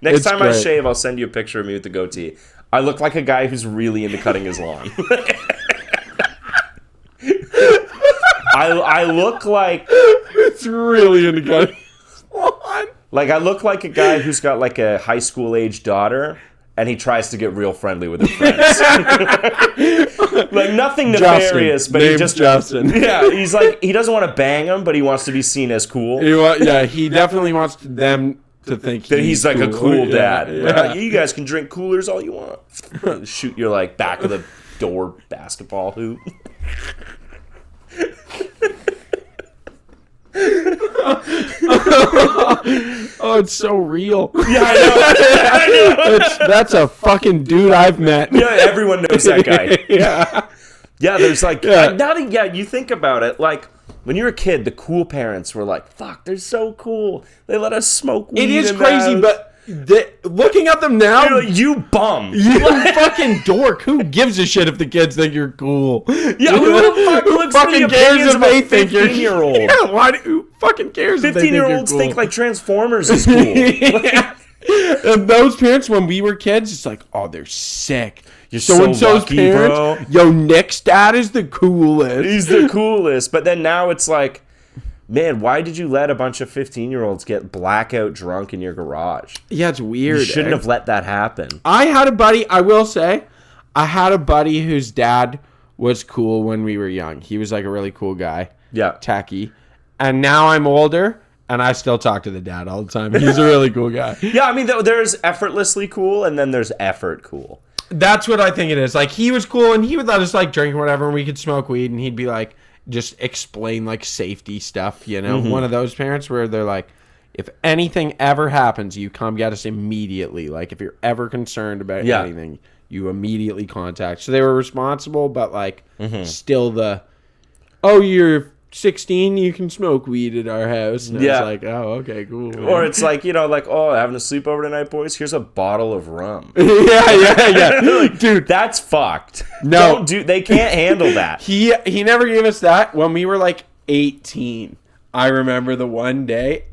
Next time I shave, I'll send you a picture of me with the goatee. I look like a guy who's really into cutting his lawn. I look like... It's really into cutting his lawn. Like, I look like a guy who's got, like, a high school-age daughter, and he tries to get real friendly with his friends. Like, nothing nefarious, but he just... Justin. Yeah, he's like, he doesn't want to bang them, but he wants to be seen as cool. He definitely wants them to think that he's like a cool dad. Yeah. You guys can drink coolers all you want. Shoot your, like, back of the door basketball hoop. Oh, it's so real. Yeah, I know. That's a fucking dude I've met. Yeah, everyone knows that guy. Yeah, there's like... Yeah. Now that you think about it, like, when you were a kid, the cool parents were like, fuck, they're so cool. They let us smoke weed. It is crazy, but... looking at them now, like, you bum, you fucking dork. Who gives a shit if the kids think you're cool? Yeah, who fucking cares if they think you're 15-year-old? Yeah, who fucking cares? 15-year-olds think like Transformers is cool. Yeah. And those parents, when we were kids, it's like, oh, they're sick. You're so lucky, parents, bro. Yo, Nick's dad is the coolest. He's the coolest. But then now it's like, man, why did you let a bunch of 15-year-olds get blackout drunk in your garage? Yeah, it's weird. You shouldn't have let that happen. I had a buddy, I will say, whose dad was cool when we were young. He was like a really cool guy. Yeah. Tacky. And now I'm older, and I still talk to the dad all the time. He's a really cool guy. Yeah, I mean, there's effortlessly cool, and then there's effort cool. That's what I think it is. Like, he was cool, and he would let us, like, drink or whatever, and we could smoke weed, and he'd be like... just explain like safety stuff, you know. One of those parents where they're like, if anything ever happens, you come get us immediately. Like, if you're ever concerned about anything, you immediately contact. So they were responsible, but like still you're 16, you can smoke weed at our house. And it's like, oh, okay, cool. Man. Or it's like, you know, like, oh, having a sleepover tonight, boys? Here's a bottle of rum. Yeah. Like, dude, that's fucked. No. They can't handle that. He never gave us that when we were like 18. I remember the one day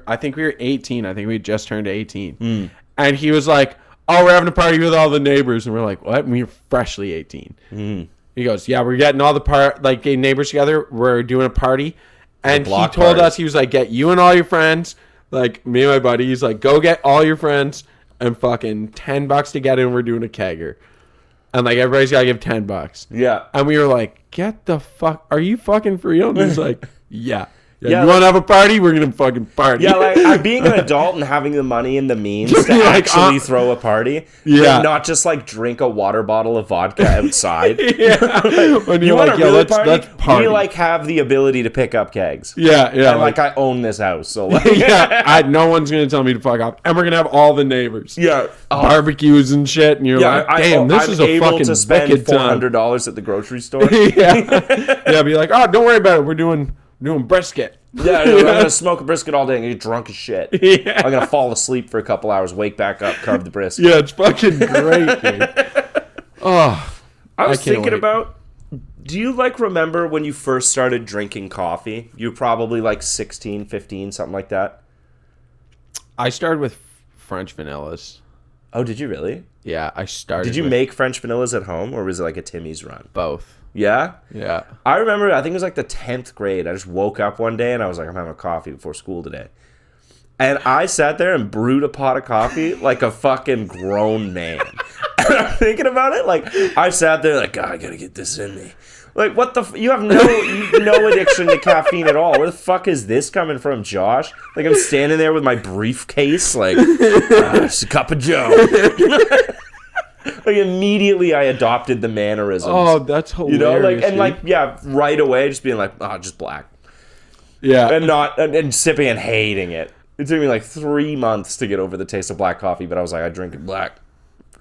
I think we were 18. I think we had just turned 18. And he was like, oh, we're having a party with all the neighbors. And we're like, what? And we were freshly 18. He goes, yeah, we're getting all the neighbors together. We're doing a party. And he told us, he was like, get you and all your friends, like me and my buddy. He's like, go get all your friends and fucking $10 to get in. We're doing a kegger. And like, everybody's got to give $10. Yeah. And we were like, get the fuck, are you fucking for real? And he's like, yeah. Yeah, you want to have a party? We're going to fucking party. Yeah, like being an adult and having the money and the means to actually throw a party. Yeah. Not just like drink a water bottle of vodka outside. When you want to really let's party. We like have the ability to pick up kegs. Yeah. And like I own this house. So like, no one's going to tell me to fuck off. And we're going to have all the neighbors. Yeah. Barbecues and shit. And you're like, damn, this is a fucking to spend $400 at the grocery store. Yeah, be like, oh, don't worry about it. We're doing brisket. Yeah, I'm gonna smoke a brisket all day and get drunk as shit. Yeah. I'm gonna fall asleep for a couple hours, wake back up, carve the brisket. Yeah, it's fucking great, dude. Oh, I was thinking about, do you like remember when you first started drinking coffee? You were probably like 16, 15, something like that. I started with French vanillas. Oh, did you really? Yeah, I started. Did you make French vanillas at home, or was it like a Timmy's run? both? Yeah? Yeah. I remember, I think it was like the 10th grade. I just woke up one day and I was like, I'm having a coffee before school today. And I sat there and brewed a pot of coffee like a fucking grown man. And I'm thinking about it, like, I sat there like, God, I gotta get this in me. Like, what the you have no addiction to caffeine at all. Where the fuck is this coming from, Josh? Like, I'm standing there with my briefcase, like, just a cup of Joe. Like, immediately I adopted the mannerisms. Oh, that's hilarious. You know, like, and like, yeah, right away, just being like, oh, just black. Yeah. And sipping and hating it. It took me like 3 months to get over the taste of black coffee, but I was like, I drink it black.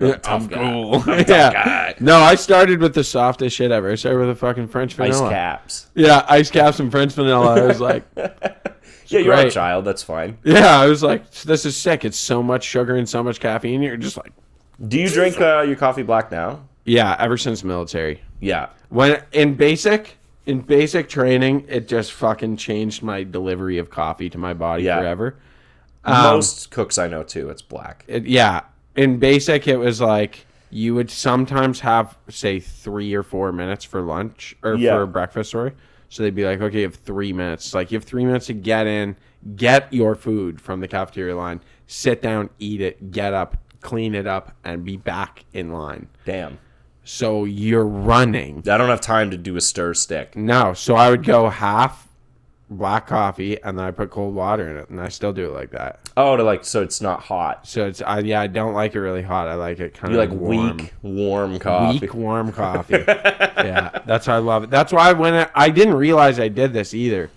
I'm cool. Guy. No, I started with the softest shit ever. I started with a fucking French vanilla. Ice caps. Yeah, ice caps and French vanilla. I was like, yeah, you're a child. That's fine. Yeah, I was like, this is sick. It's so much sugar and so much caffeine. You're just like. Do you drink your coffee black now? Yeah, ever since military. Yeah. When in basic training, it just fucking changed my delivery of coffee to my body forever. Most cooks I know too, it's black. In basic, it was like you would sometimes have, say, 3 or 4 minutes for lunch or for breakfast, sorry. So they'd be like, okay, you have 3 minutes. Like, you have 3 minutes to get your food from the cafeteria line, sit down, eat it, get up, clean it up, and be back in line. Damn. So you're running. I don't have time to do a stir stick. No, so I would go half black coffee and then I put cold water in it, and I still do it like that. Oh, so it's not hot. So it's I don't like it really hot. I like it kind of like warm. Weak, warm coffee. Weak, warm coffee. Yeah, that's why I love it. That's why I didn't realize I did this either.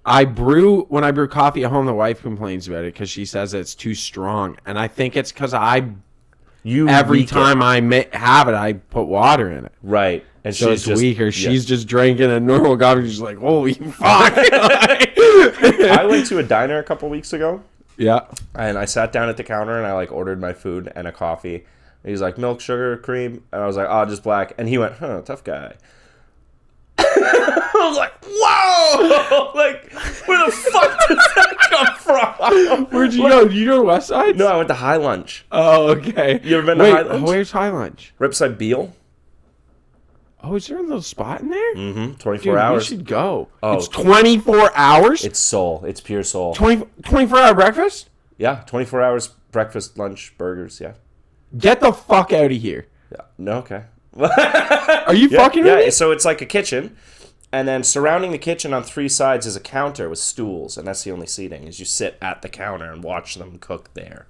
When I brew coffee at home, the wife complains about it because she says it's too strong, and I think it's because every time I have it, I put water in it. Right. And so it's weaker. Yeah. She's just drinking a normal coffee. She's like, holy fuck. I went to a diner a couple weeks ago. Yeah. And I sat down at the counter and I ordered my food and a coffee. And he's like, milk, sugar, cream. And I was like, oh, just black. And he went, tough guy. I was like, whoa! Like, where the fuck does that come from? Where'd you go? Did you go to West Side? No, I went to High Lunch. Oh, okay. You ever been to High Lunch? Where's High Lunch? Right beside Beale. Oh, is there a little spot in there? Mm-hmm. 24 hours. We should go. Oh, it's 24 hours? It's soul. It's pure soul. 24-hour breakfast? Yeah, 24 hours, breakfast, lunch, burgers, yeah. Get the fuck out of here. Yeah. No, okay. Are you fucking with me? Yeah, so it's like a kitchen, and then surrounding the kitchen on 3 sides is a counter with stools, and that's the only seating, is you sit at the counter and watch them cook there.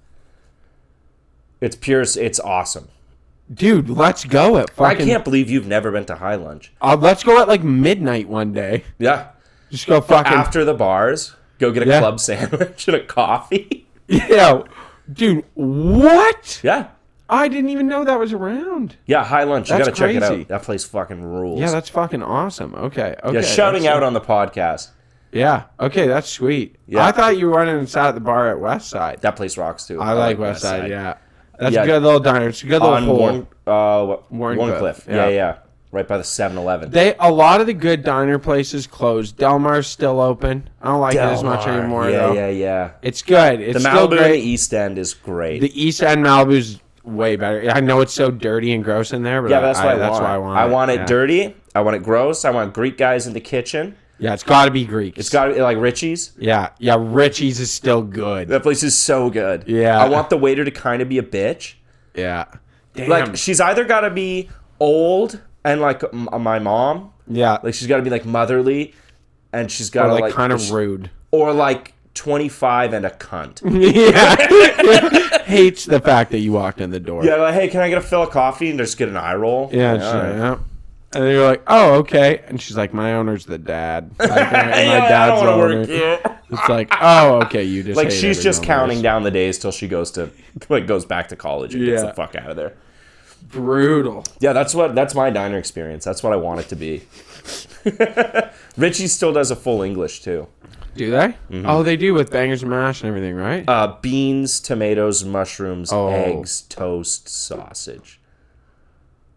It's awesome. Dude, let's go at fucking... I can't believe you've never been to High Lunch. Let's go at midnight one day. Yeah. Just go fucking... After the bars, go get a club sandwich and a coffee. Yeah. Dude, what? Yeah. I didn't even know that was around. Yeah, High Lunch. You gotta check it out. That place fucking rules. Yeah, that's fucking awesome. Okay. Yeah, shouting out on the podcast. Yeah. Okay, that's sweet. Yeah. I thought you were running and sat at the bar at West Side. That place rocks too. I like West Side, yeah. That's a good little diner. It's a good little hole. Warncliffe. Yeah. Right by the 7-Eleven. A lot of the good diner places closed. Del Mar's still open. I don't like it as much anymore, though. Yeah. It's good. It's the still Malibu great. in the East End is great. The East End Malibu's way better. I know it's so dirty and gross in there, but that's what I want. I want it yeah. dirty. I want it gross. I want Greek guys in the kitchen. Yeah, it's got to be Greek. It's got to be like Richie's. Yeah, Richie's is still good. That place is so good. Yeah. I want the waiter to kind of be a bitch. Yeah. Damn. Like, she's either got to be old and like my mom. Yeah. Like, she's got to be like motherly, and she's got to like kind of rude. Or like 25 and a cunt. Yeah. Hates the fact that you walked in the door. Yeah, like, hey, can I get a fill of coffee? And just get an eye roll. Yeah. Yeah. And then you're like, oh, okay. And she's like, my owner's the dad. Like, my dad's the owner. It's like, oh, okay. You just like, she's just counting down the days till she goes back to college and gets the fuck out of there. Brutal. Yeah, that's my diner experience. That's what I want it to be. Richie still does a full English too. Do they? Mm-hmm. Oh, they do with bangers and mash and everything, right? Beans, tomatoes, mushrooms, eggs, toast, sausage.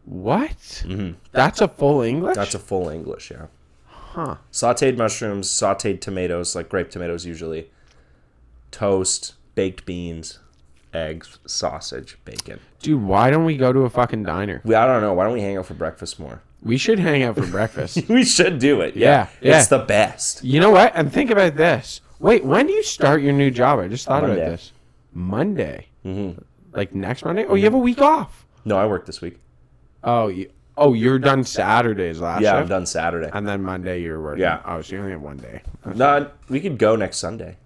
What? Mm-hmm. That's a full English? That's a full English, yeah. Huh. Sauteed mushrooms, sauteed tomatoes, like grape tomatoes usually. Toast, baked beans, eggs, sausage, bacon. Dude, why don't we go to a fucking diner? I don't know. Why don't we hang out for breakfast more? We should hang out for breakfast. We should do it. Yeah. It's the best. You know what? And think about this. Wait, when do you start your new job? I just thought Monday. about this. Monday? Mm-hmm. Like next Monday? Oh, you have a week off. No, I work this week. Oh, you're done Saturdays last Yeah, shift? I'm done Saturday. And then Monday you're working. Yeah. Oh, so you only have one day. No, we could go next Sunday.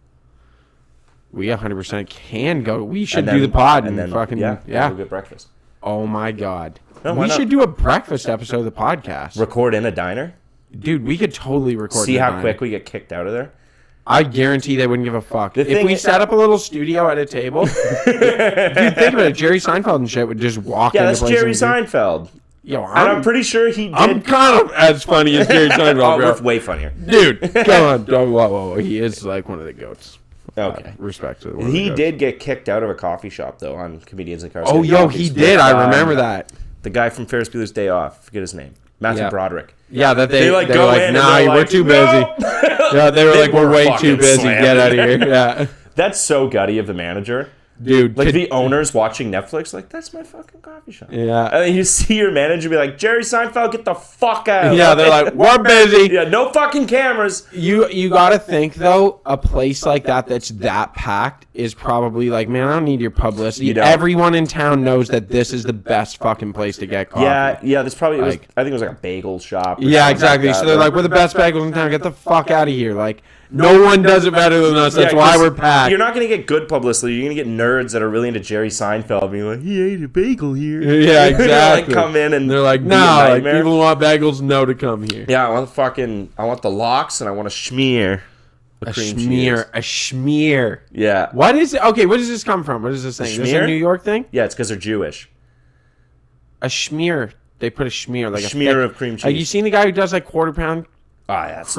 We 100% can go. We should do the pod and then fucking... Yeah. We'll get breakfast. Oh, my God. No, we should do a breakfast episode of the podcast. Record in a diner? Dude, we could totally record See how quick we get kicked out of there? I guarantee they wouldn't give a fuck. If we set up a little studio at a table... dude, think about it. Jerry Seinfeld and shit would just walk into that's Jerry Seinfeld. Yo, I'm pretty sure he did. I'm kind of as funny as Jerry Seinfeld. We're way funnier. Dude, come on. Whoa. He is like one of the goats. Okay. Respect to the He did get kicked out of a coffee shop, though, on Comedians in Cars. Oh, yo, he did. I remember that. The guy from Ferris Bueller's Day Off. Forget his name. Matthew Broderick. Yeah, that they like were go like, in nah, and we're too busy. No! Yeah, they were like, we're way too busy. Get out of here. Yeah. That's so gutty of the manager. Dude. Like the owners watching Netflix, like, that's my fucking coffee shop. Yeah. And then you see your manager be like, Jerry Seinfeld, get the fuck out. Yeah, they're like, we're busy. Yeah, no fucking cameras. You gotta think, though, a place like that's that packed is probably like, man, I don't need your publicity. Everyone in town knows that this is the best fucking place to get coffee. Yeah, there's probably, I think it was like a bagel shop. Yeah, exactly. So they're like, we're the best bagels in town. Get the fuck out of here. Like, no one does it better than us. That's why we're packed. You're not going to get good publicity. You're going to get nerds that are really into Jerry Seinfeld being like, he ate a bagel here. Yeah, exactly. Like, come in and they're like, no, like, people who want bagels know to come here. Yeah, I want the lox and I want a schmear. A schmear. Yeah. What is it? Okay, where does this come from? What is this thing? Is this a New York thing? Yeah, it's because they're Jewish. A schmear. They put a schmear. Like a schmear of cream cheese. Have you seen the guy who does like quarter pound? That's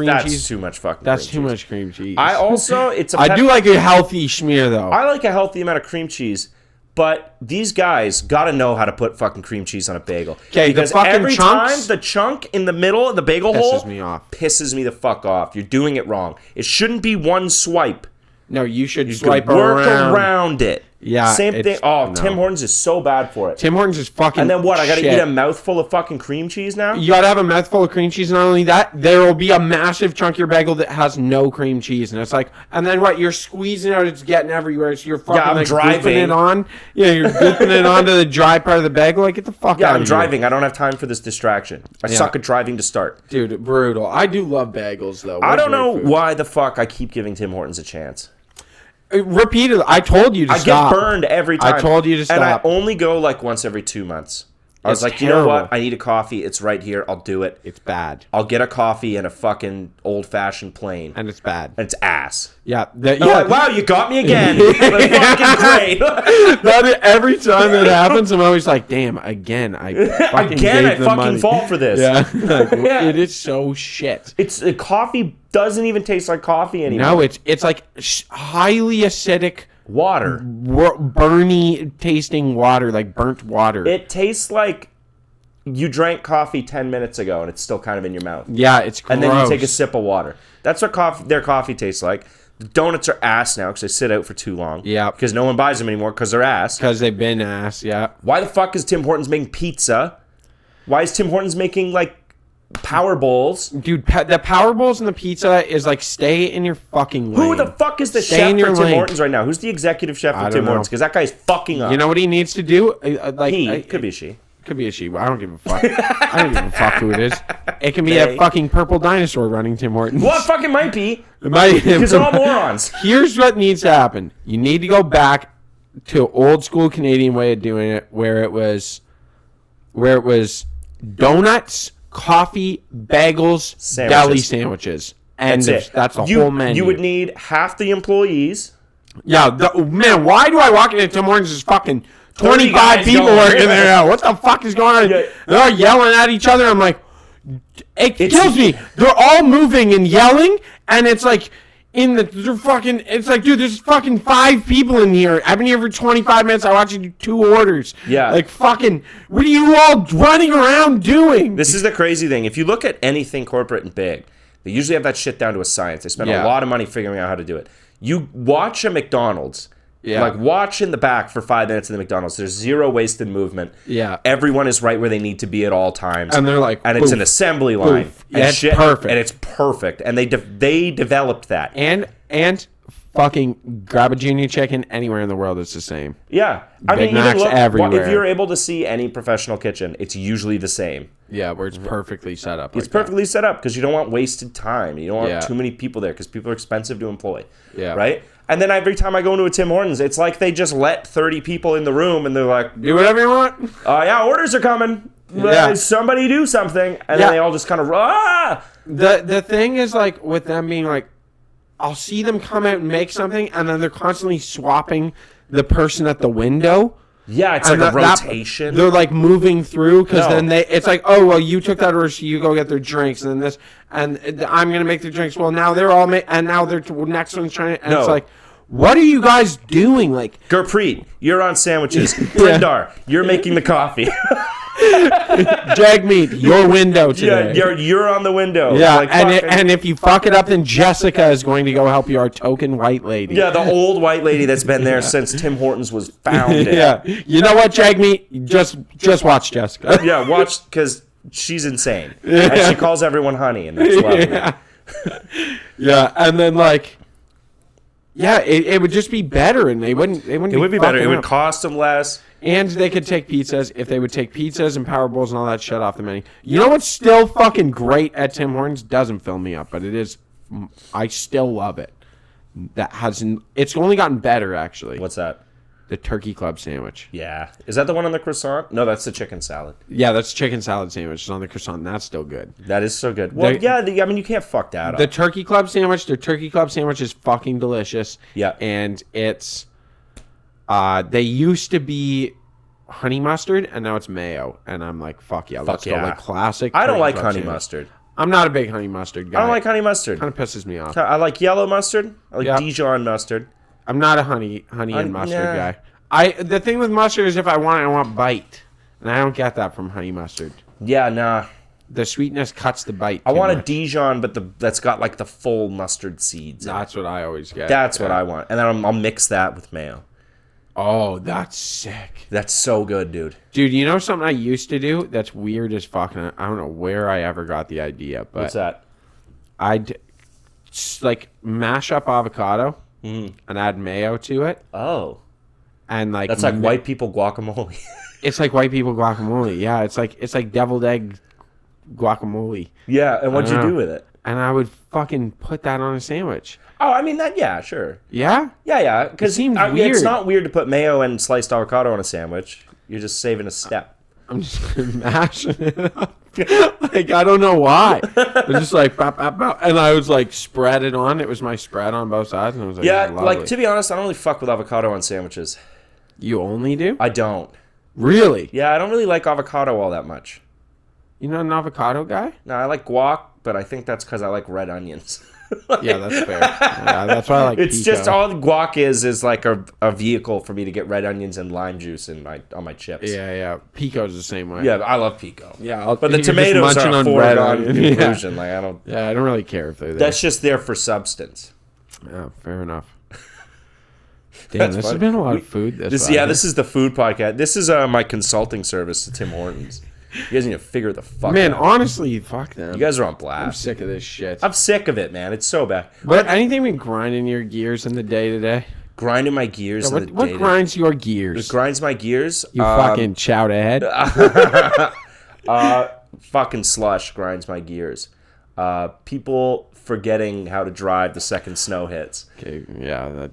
too much fucking That's too much cream cheese. I also, I do like a healthy schmear, though. I like a healthy amount of cream cheese, but these guys got to know how to put fucking cream cheese on a bagel. Okay, because the fucking every chunks, time the chunk in the middle of the bagel hole pisses me off. Pisses me the fuck off. You're doing it wrong. It shouldn't be one swipe. No, you should swipe work around it. Yeah. Same thing. Oh, no. Tim Hortons is so bad for it. Tim Hortons is fucking And then what? I got to shit. eat a mouthful of fucking cream cheese now? You got to have a mouthful of cream cheese. And not only that, there will be a massive chunk of your bagel that has no cream cheese. And it's like, and then what? You're squeezing out. It's getting everywhere. So you're fucking gooping it on. Yeah, you're gooping it onto the dry part of the bagel. Like, get the fuck out of here. Yeah, I'm driving. I don't have time for this distraction. I suck at driving to start. Dude, brutal. I do love bagels, though. I don't know why the fuck I keep giving Tim Hortons a chance. Repeatedly. I told you to stop. I get burned every time. I told you to stop. And I only go like once every 2 months. I was like, terrible. You know what? I need a coffee. It's right here. I'll do it. It's bad. I'll get a coffee and a fucking old-fashioned plain. And it's bad. And it's ass. Yeah. Like, wow, you got me again. Fucking great. Every time that happens, I'm always like, damn, again. I fucking fall for this. Yeah. Like, it is so shit. Coffee doesn't even taste like coffee anymore. No, it's like highly acidic water, burny tasting water, like burnt water. It tastes like you drank coffee 10 minutes ago and it's still kind of in your mouth. Yeah, it's gross. And then you take a sip of water. That's what their coffee tastes like. The donuts are ass now because they sit out for too long. Yeah. Because no one buys them anymore because they're ass. Because they've been ass, yeah. Why the fuck is Tim Hortons making pizza? Why is Tim Hortons making, like, power bowls? Dude, the power bowls and the pizza is like, stay in your fucking lane. Who the fuck is the chef for Tim Hortons right now? Who's the executive chef for Tim Hortons? Because that guy's fucking up. You know what he needs to do? Could be she. Could be a she. I don't give a fuck. I don't give a fuck who it is. It can be a fucking purple dinosaur running Tim Hortons. Well, it fucking might be. It might. Because they're all morons. Here's what needs to happen. You need to go back to old school Canadian way of doing it, where it was donuts, coffee, bagels, deli sandwiches. And that's the whole menu. You would need half the employees. Yeah, man, why do I walk into Tim Hortons? There's fucking 25 people working there now. What the fuck is going on? Yeah. They're all yelling at each other. I'm like, It kills me. They're all moving and yelling, and it's like it's like, dude, there's fucking 5 people in here. I've been here for 25 minutes. I watched you do 2 orders. Yeah. Like, fucking, what are you all running around doing? This is the crazy thing. If you look at anything corporate and big, they usually have that shit down to a science. They spend a lot of money figuring out how to do it. You watch a McDonald's. Yeah. Like, watch in the back for 5 minutes in the McDonald's. There's zero wasted movement. Yeah. Everyone is right where they need to be at all times. And they're like, and it's an assembly line. Yeah, it's perfect. And it's perfect. And they developed that. And fucking grab a junior chicken anywhere in the world, it's the same. Yeah. Big Macs everywhere. If you're able to see any professional kitchen, it's usually the same. Yeah, where it's perfectly set up. It's perfectly set up because you don't want wasted time. You don't want too many people there because people are expensive to employ. Yeah. Right? And then every time I go into a Tim Hortons, it's like they just let 30 people in the room and they're like, do whatever you want. Yeah, orders are coming. Somebody do something. And then they all just kind of, The thing is, like, with them being like, I'll see them come out and make something, and then they're constantly swapping the person at the window. Yeah, it's like a rotation. They're like moving through because then it's like, oh, well, you took that order, so you go get their drinks, and then this, and I'm gonna make their drinks. Well, now they're all and now they're next one's trying, and it's like, what are you guys doing? Like, Gurpreet, you're on sandwiches. Brindar, you're making the coffee. Jagmeet, your window today. Yeah, you're on the window. Yeah, like, and if you fuck it up, then Jessica is going to go help you, our token white lady. Yeah, the old white lady that's been there since Tim Hortons was founded. Yeah, you know what, Jagmeet? Just watch Jessica. Yeah, watch, because she's insane. Yeah. And she calls everyone honey, and that's lovely. Yeah, and then like, yeah, it would just be better, and they wouldn't. It would be better. It would cost them less. And they could take pizzas if they would take pizzas and Power Bowls and all that shit off the menu. You know what's still fucking great at Tim Hortons? Doesn't fill me up, but it is. I still love it. It's only gotten better, actually. What's that? The Turkey Club sandwich. Yeah. Is that the one on the croissant? No, that's the chicken salad. Yeah, that's chicken salad sandwich. It's on the croissant, and that's still good. That is so good. Well, I mean, you can't fuck that up. The Turkey Club sandwich, is fucking delicious. Yeah. And it's... they used to be honey mustard, and now it's mayo. And I'm like, fuck yeah, let's go like classic. I don't like honey mustard. I'm not a big honey mustard guy. I don't like honey mustard. Kind of pisses me off. I like yellow mustard. I like Dijon mustard. I'm not a honey and mustard guy. The thing with mustard is if I want bite, and I don't get that from honey mustard. Yeah, nah. The sweetness cuts the bite. I want a Dijon, but that's got like the full mustard seeds. That's what I always get. That's what I want, and then I'll mix that with mayo. Oh, that's sick. That's so good, dude. Dude, you know something I used to do that's weird as fuck? I don't know where I ever got the idea, but... What's that? I'd, like, mash up avocado and add mayo to it. Oh. And, like... That's like white people guacamole. It's like white people guacamole, yeah. It's like deviled egg guacamole. Yeah, and what'd you do with it? And I would fucking put that on a sandwich. Oh, I mean, yeah, sure. Yeah? Yeah, because it seems weird. It's not weird to put mayo and sliced avocado on a sandwich. You're just saving a step. I'm just mashing it up. Like, I don't know why. I'm just like, bop, bop, bop. And I was like, spread it on. It was my spread on both sides. And I was like, yeah, like, to be honest, I don't really fuck with avocado on sandwiches. You only do? I don't. Really? Yeah, I don't really like avocado all that much. You're not an avocado guy? No, I like guac, but I think that's because I like red onions. Yeah, that's fair. Yeah, that's why I like it's pico. Just all guac is like a vehicle for me to get red onions and lime juice on my chips. Yeah. Pico's the same way. Yeah, I love pico. Yeah, but the tomatoes are a foregone conclusion. Yeah. Like I don't. Yeah, I don't really care if they're there. That's just there for substance. Yeah, fair enough. Damn, this has been a lot of food. This is the food podcast. This is my consulting service to Tim Hortons. You guys need to figure the fuck out. Man, honestly, fuck them. You guys are on blast. I'm sick of this shit. I'm sick of it, man. It's so bad. But anything been grinding your gears in the day-to-day? Grinding my gears in the day-to-day? What grinds your gears? What grinds my gears? You fucking chow ahead. Fucking slush grinds my gears. People forgetting how to drive the second snow hits. Okay, yeah.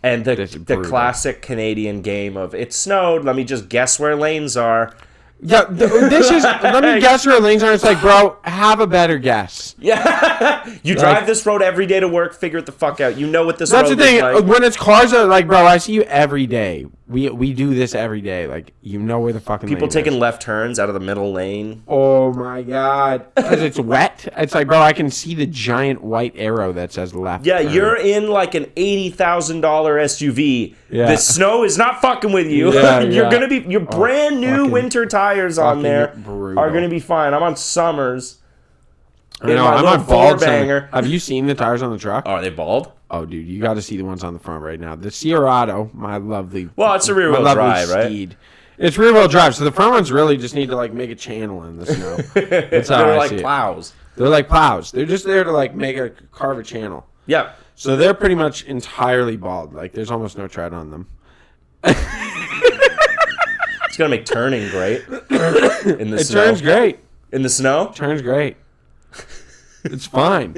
And the classic Canadian game of, it snowed, let me just guess where lanes are. Yeah, this is, let me guess where lanes are. It's like, bro, have a better guess. Yeah. You drive this road every day to work, figure it the fuck out. You know what this road is like. That's the thing. When it's cars that are like, bro, I see you every day. We do this every day. Like, you know where the fucking People lane taking is. left turns out of the middle lane. Oh my god. Because it's wet. It's like, bro, I can see the giant white arrow that says left Yeah, turn. you're in like an $80,000 SUV. Yeah. The snow is not fucking with you. Yeah, You're yeah. gonna be your brand new fucking- winter tires on there brutal. are gonna be fine. I'm on Summers. I know, I'm on bald banger. Have you seen the tires on the truck? Oh, are they bald? Oh, dude, you got to see the ones on the front right now. The Silverado, my lovely. Well, it's a rear-wheel my lovely drive, right? steed. It's rear-wheel drive, so the front ones really just need to like make a channel in the snow. That's how They're I like see it. plows. They're like plows. They're just there to like carve a channel. Yeah. So they're pretty much entirely bald. Like there's almost no tread on them. It's gonna make turning great. In the It snow. turns great. In the snow? Turns great. It's fine.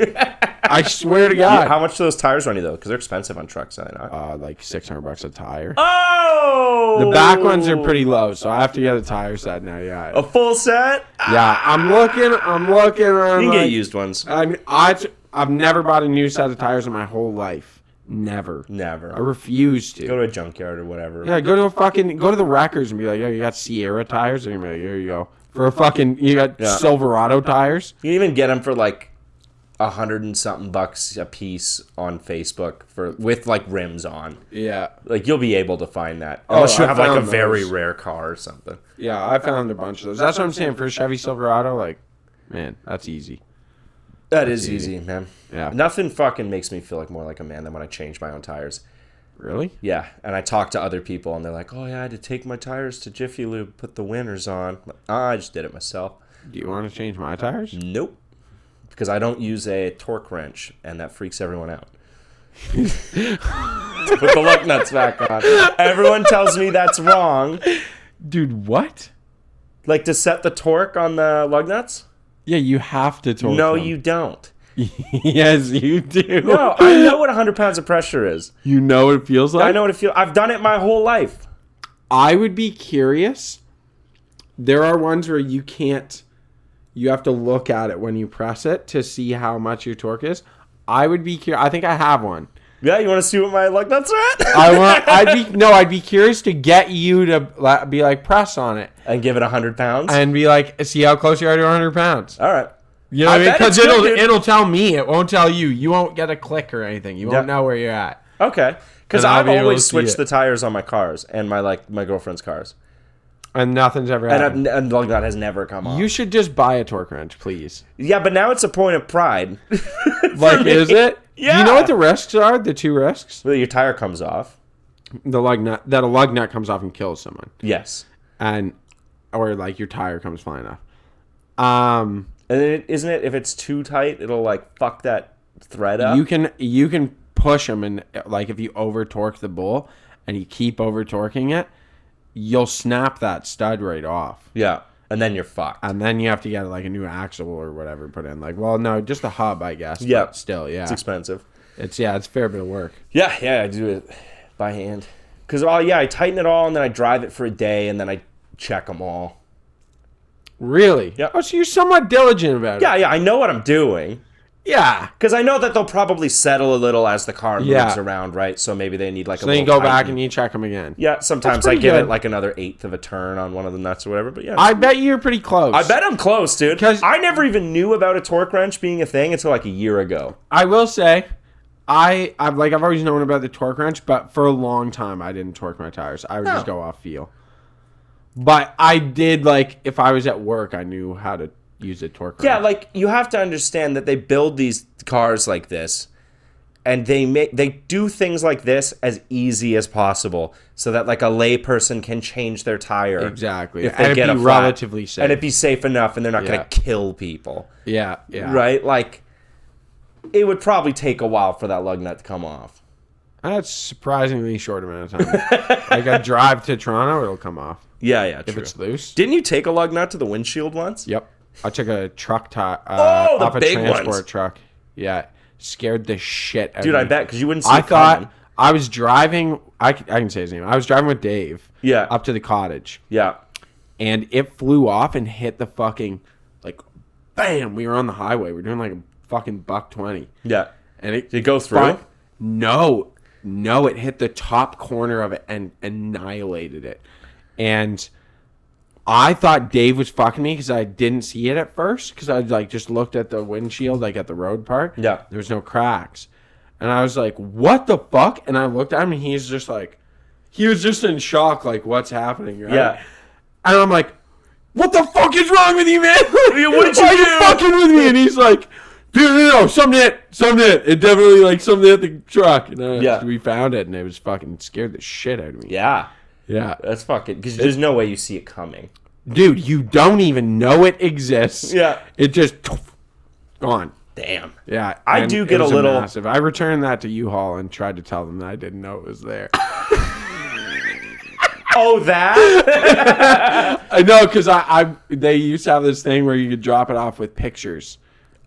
I swear to God. How much do those tires run you though? Because they're expensive on trucks, I know. Like $600 a tire. Oh! The back ones are pretty low, so I have to get a tire set now. Yeah. A full set? Yeah, I'm looking. I'm You can get like, used ones. I've never bought a new set of tires in my whole life. Never. Never. I refuse to. Go to a junkyard or whatever. Yeah, go to the Wreckers and be like, yo, you got Sierra tires? And you're like, here you go. For a fucking, you got Silverado tires? You can even get them for like $100 and something a piece on Facebook with like rims on. Yeah. Like you'll be able to find that unless you have like a very rare car or something. Yeah, I found a bunch of those. That's what I'm saying for a Chevy Silverado. Like, man, that's easy. That is easy, man. Yeah. Nothing fucking makes me feel like more like a man than when I change my own tires. Really? Yeah, and I talk to other people and they're like, "Oh yeah, I had to take my tires to Jiffy Lube, put the winners on." I'm like, I just did it myself. Do you want to change my tires? Nope. Because I don't use a torque wrench, and that freaks everyone out. To put the lug nuts back on. Everyone tells me that's wrong. Dude, what? Like to set the torque on the lug nuts? Yeah, you have to torque No, them. you don't. Yes, you do. No, I know what 100 pounds of pressure is. You know what it feels like? I know what it feels. I've done it my whole life. I would be curious. There are ones where you can't. You have to look at it when you press it to see how much your torque is. I would be curious. I think I have one. Yeah, you want to see what my lug nuts are at? I'd be curious to get you to be like, press on it. And give it 100 pounds? And be like, see how close you are to 100 pounds. All right. You know what I mean? bet Because it's good, dude. it'll tell me. It won't tell you. You won't get a click or anything. You won't know where you're at. Okay. Because And I'll I've be able to always see switched it. the tires on my cars and my girlfriend's cars. And nothing's ever happened. And lug nut has never come off. You should just buy a torque wrench, please. Yeah, but now it's a point of pride. Like, is it? Yeah. Do you know what the risks are? The two risks? Well, your tire comes off. The lug nut, that a lug nut comes off and kills someone. Yes. Or like your tire comes flying off. And then isn't it, if it's too tight, it'll like fuck that thread up? You can push them, and like if you over torque the bull and you keep over torquing it, you'll snap that stud right off. Yeah. And then you're fucked. And then you have to get like a new axle or whatever put in. Like, well, no, just a hub, I guess. Yeah. But still, yeah. It's expensive. It's a fair bit of work. Yeah, I do it by hand. Because, I tighten it all, and then I drive it for a day, and then I check them all. Really? Yeah. Oh, so you're somewhat diligent about it. Yeah, I know what I'm doing. Yeah. Because I know that they'll probably settle a little as the car moves Yeah. around, right? So maybe they need like So a then little you go back tighten. and you check them again. Yeah, sometimes That's I pretty give good. it like another eighth of a turn on one of the nuts or whatever. But yeah, I bet you're pretty close. I bet I'm close, dude. 'Cause- I never even knew about a torque wrench being a thing until like a year ago. I will say, I've always known about the torque wrench, but for a long time I didn't torque my tires. I would just go off feel. But I did, like, if I was at work, I knew how to use a torque wrench. Yeah, like you have to understand that they build these cars like this, and they do things like this as easy as possible, so that like a layperson can change their tire Exactly. if they And get it'd a be flat. relatively safe. and it'd be safe enough, and they're not Yeah. going to kill people. Yeah. Right? Like, it would probably take a while for that lug nut to come off. That's surprisingly short amount of time. Like a drive to Toronto, it'll come off. Yeah, true. If it's loose. Didn't you take a lug nut to the windshield once? Yep. I took a truck tire the off a big transport ones. truck. Yeah. Scared the shit out Dude, of I me. bet, because you wouldn't see I it thought coming. I was driving. I can say his name. I was driving with Dave. Yeah. Up to the cottage, Yeah. and it flew off and hit the fucking, like, bam. We were on the highway. We're doing like a fucking $120. Yeah. And it Did it go through? No, No, it hit the top corner of it and annihilated it. And I thought Dave was fucking me because I didn't see it at first because I like just looked at the windshield, like at the road part. Yeah. There was no cracks. And I was like, what the fuck? And I looked at him and he's just like, he was just in shock, like, what's happening, right? Yeah. And I'm like, what the fuck is wrong with you, man? What did you Why do? are you fucking with me? And he's like, dude, no, something hit. It definitely, like, something hit the truck. And we found it, and it was fucking scared the shit out of me. Yeah. Yeah. That's fucking, because there's no way you see it coming. Dude, you don't even know it exists. Yeah. It just, gone. Damn. Yeah. I do get a little... Massive. I returned that to U-Haul and tried to tell them that I didn't know it was there. Oh, that? I know, because they used to have this thing where you could drop it off with pictures.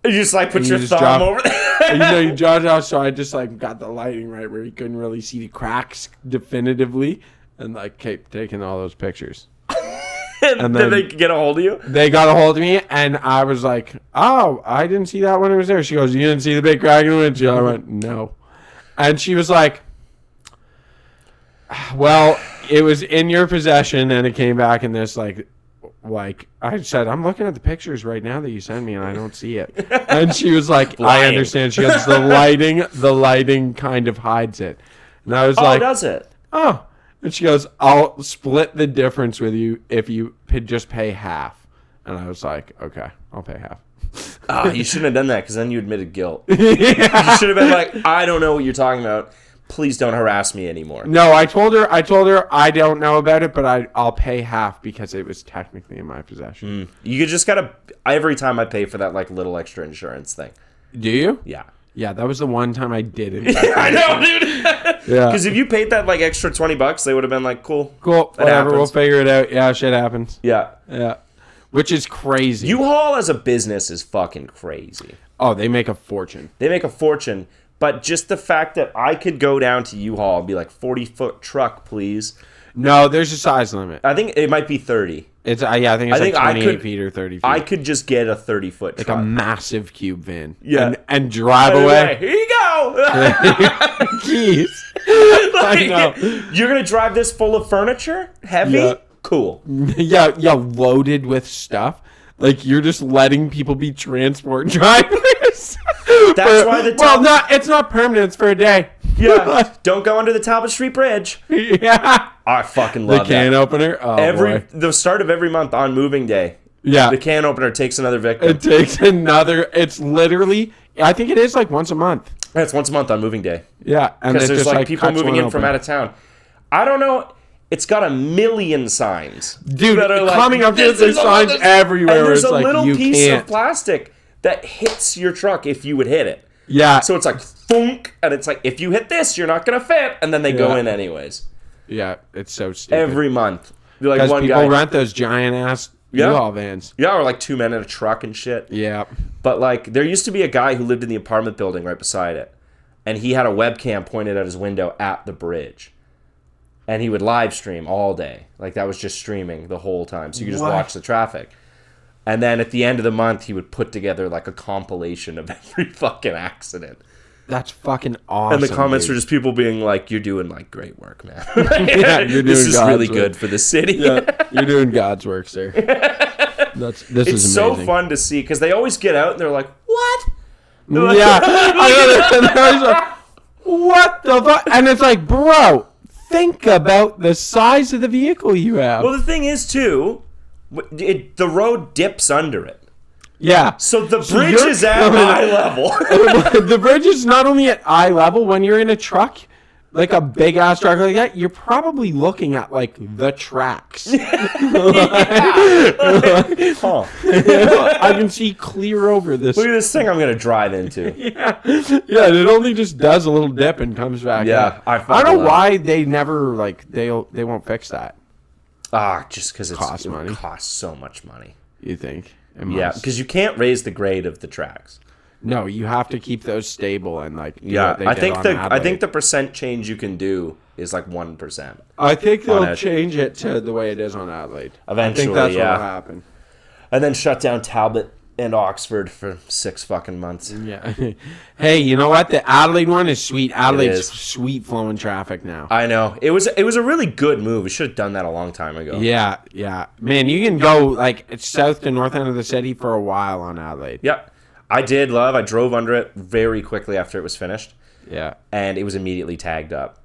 You just like put your thumb over there. You drop it off, so I just like got the lighting right where you couldn't really see the cracks definitively, and like kept taking all those pictures. And then did they get a hold of you? They got a hold of me, and I was like, "Oh, I didn't see that when it was there." She goes, "You didn't see the big crack in the windshield?" I went, "No," and she was like, "Well, it was in your possession, and it came back in this like I said, I'm looking at the pictures right now that you sent me, and I don't see it." And she was like, "I understand." She goes, the lighting kind of hides it." And I was like, "Oh, does it?" "Oh." And she goes, "I'll split the difference with you if you just pay half." And I was like, "Okay, I'll pay half." You shouldn't have done that because then you admitted guilt. You should have been like, "I don't know what you're talking about. Please don't harass me anymore." No, I told her I don't know about it, but I'll pay half because it was technically in my possession. You just gotta, every time I pay for that like little extra insurance thing. Do you? Yeah. Yeah, that was the one time I didn't. I know, dude. Yeah. Because if you paid that like extra $20, they would have been like, cool, whatever, happens. we'll figure it out. Yeah, shit happens. Yeah. Yeah. Which is crazy. U-Haul as a business is fucking crazy. Oh, they make a fortune. They make a fortune. But just the fact that I could go down to U-Haul and be like, 40-foot truck, please. No, there's a size limit. I think it might be 30. It's I think it's 28 feet or 30 feet. I could just get a 30-foot truck. Like a massive cube van. Yeah. And drive away. Here you go. Jeez. Like, I know. You're going to drive this full of furniture? Heavy? Yeah. Cool. Yeah, loaded with stuff. Like, you're just letting people be transport drivers. That's why the it's not permanent. It's for a day. Yeah. Don't go under the Talbot Street Bridge. Yeah. I fucking love the can that. opener. Oh, boy. The start of every month on moving day. Yeah. The can opener takes another victim. It takes another. It's literally. I think it is like once a month. Yeah, it's once a month on moving day. Yeah, and because there's just, like people moving in from out of town. I don't know. It's got a million signs, dude. That are coming up to there's signs everywhere. And there's it's a like, little you piece can't. of plastic that hits your truck if you would hit it. Yeah. So it's like thunk, and it's like if you hit this, you're not gonna fit, and then they go in anyways. Yeah, it's so stupid. Every month, like because one people guy rent those giant ass U-Haul vans. Yeah, or like 2 men in a truck and shit. Yeah. But like, there used to be a guy who lived in the apartment building right beside it, and he had a webcam pointed at his window at the bridge. And he would live stream all day. Like, that was just streaming the whole time. So you could just watch the traffic. And then at the end of the month, he would put together, like, a compilation of every fucking accident. That's fucking awesome. And the comments were just people being like, "You're doing, like, great work, man." Yeah, you're doing this is God's really work. good for the city. Yeah, you're doing God's work, sir. This is amazing. It's so fun to see, because they always get out and they're like, "What?" Yeah. I know. Like, what the fuck? And it's like, bro, think about the size of the vehicle you have. Well, the thing is, too, the road dips under it. Yeah. So the bridge is at eye level. The bridge is not only at eye level. When you're in a truck, like a big ass truck like that, you're probably looking at like the tracks. I can see clear over this. Look at this thing I'm gonna drive into. Yeah, it only just does a little dip and comes back. Yeah, I don't know why they never they won't fix that. Just because it costs so much money. You think? Yeah, because you can't raise the grade of the tracks. No, you have to keep those stable and like. I think the percent change you can do is like 1%. I think they'll change it to the way it is on Adelaide. Eventually, I think that's what will happen. And then shut down Talbot and Oxford for 6 fucking months. Yeah. Hey, you know what? The Adelaide one is sweet. Adelaide's sweet flowing traffic now. I know. It was a really good move. We should have done that a long time ago. Yeah, yeah. Man, you can go like it's south to north end of the city for a while on Adelaide. Yep. I drove under it very quickly after it was finished. Yeah. And it was immediately tagged up.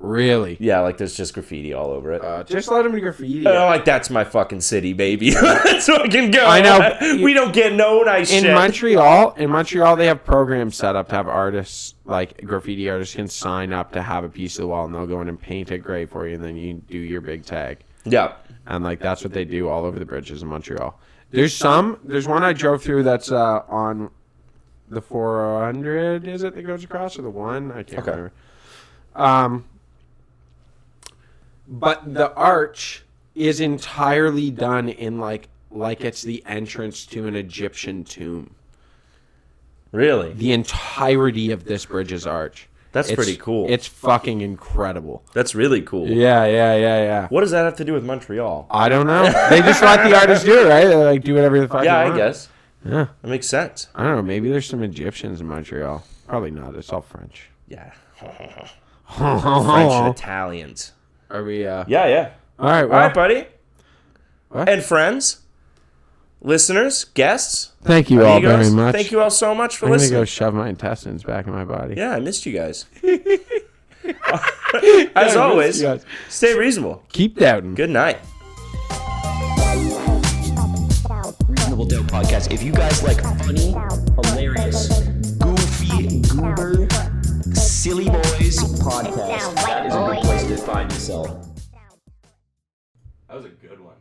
Really? Yeah, like there's just graffiti all over it. Just let them graffiti. Like that's my fucking city, baby. Let's fucking go. I know. We don't get no nice shit. In Montreal, they have programs set up to have artists, like graffiti artists, can sign up to have a piece of the wall, and they'll go in and paint it gray for you, and then you do your big tag. Yeah. And like that's what they do all over the bridges in Montreal. There's one I drove through that's on the 400. Is it that goes across or the one? I can't remember. But the arch is entirely done in like it's the entrance to an Egyptian tomb. Really? The entirety of this bridge's arch. That's pretty cool. It's fucking incredible. That's really cool. Yeah. What does that have to do with Montreal? I don't know. They just let the artists do it, right? They like do whatever the fuck they want. I guess. Yeah. That makes sense. I don't know. Maybe there's some Egyptians in Montreal. Probably not. It's all French. Yeah. French and Italians. Are we? Yeah. All right. Well, all right, buddy. What? And friends, listeners, guests. Thank you all very much. Thank you all so much for I'm listening. I'm gonna go shove my intestines back in my body. Yeah, I missed you guys. As always, stay reasonable. Keep doubting. Good night. Reasonable Doubt Podcast. If you guys like funny, hilarious, goofy, goober, silly boys podcast, that is a good place to find yourself. That was a good one.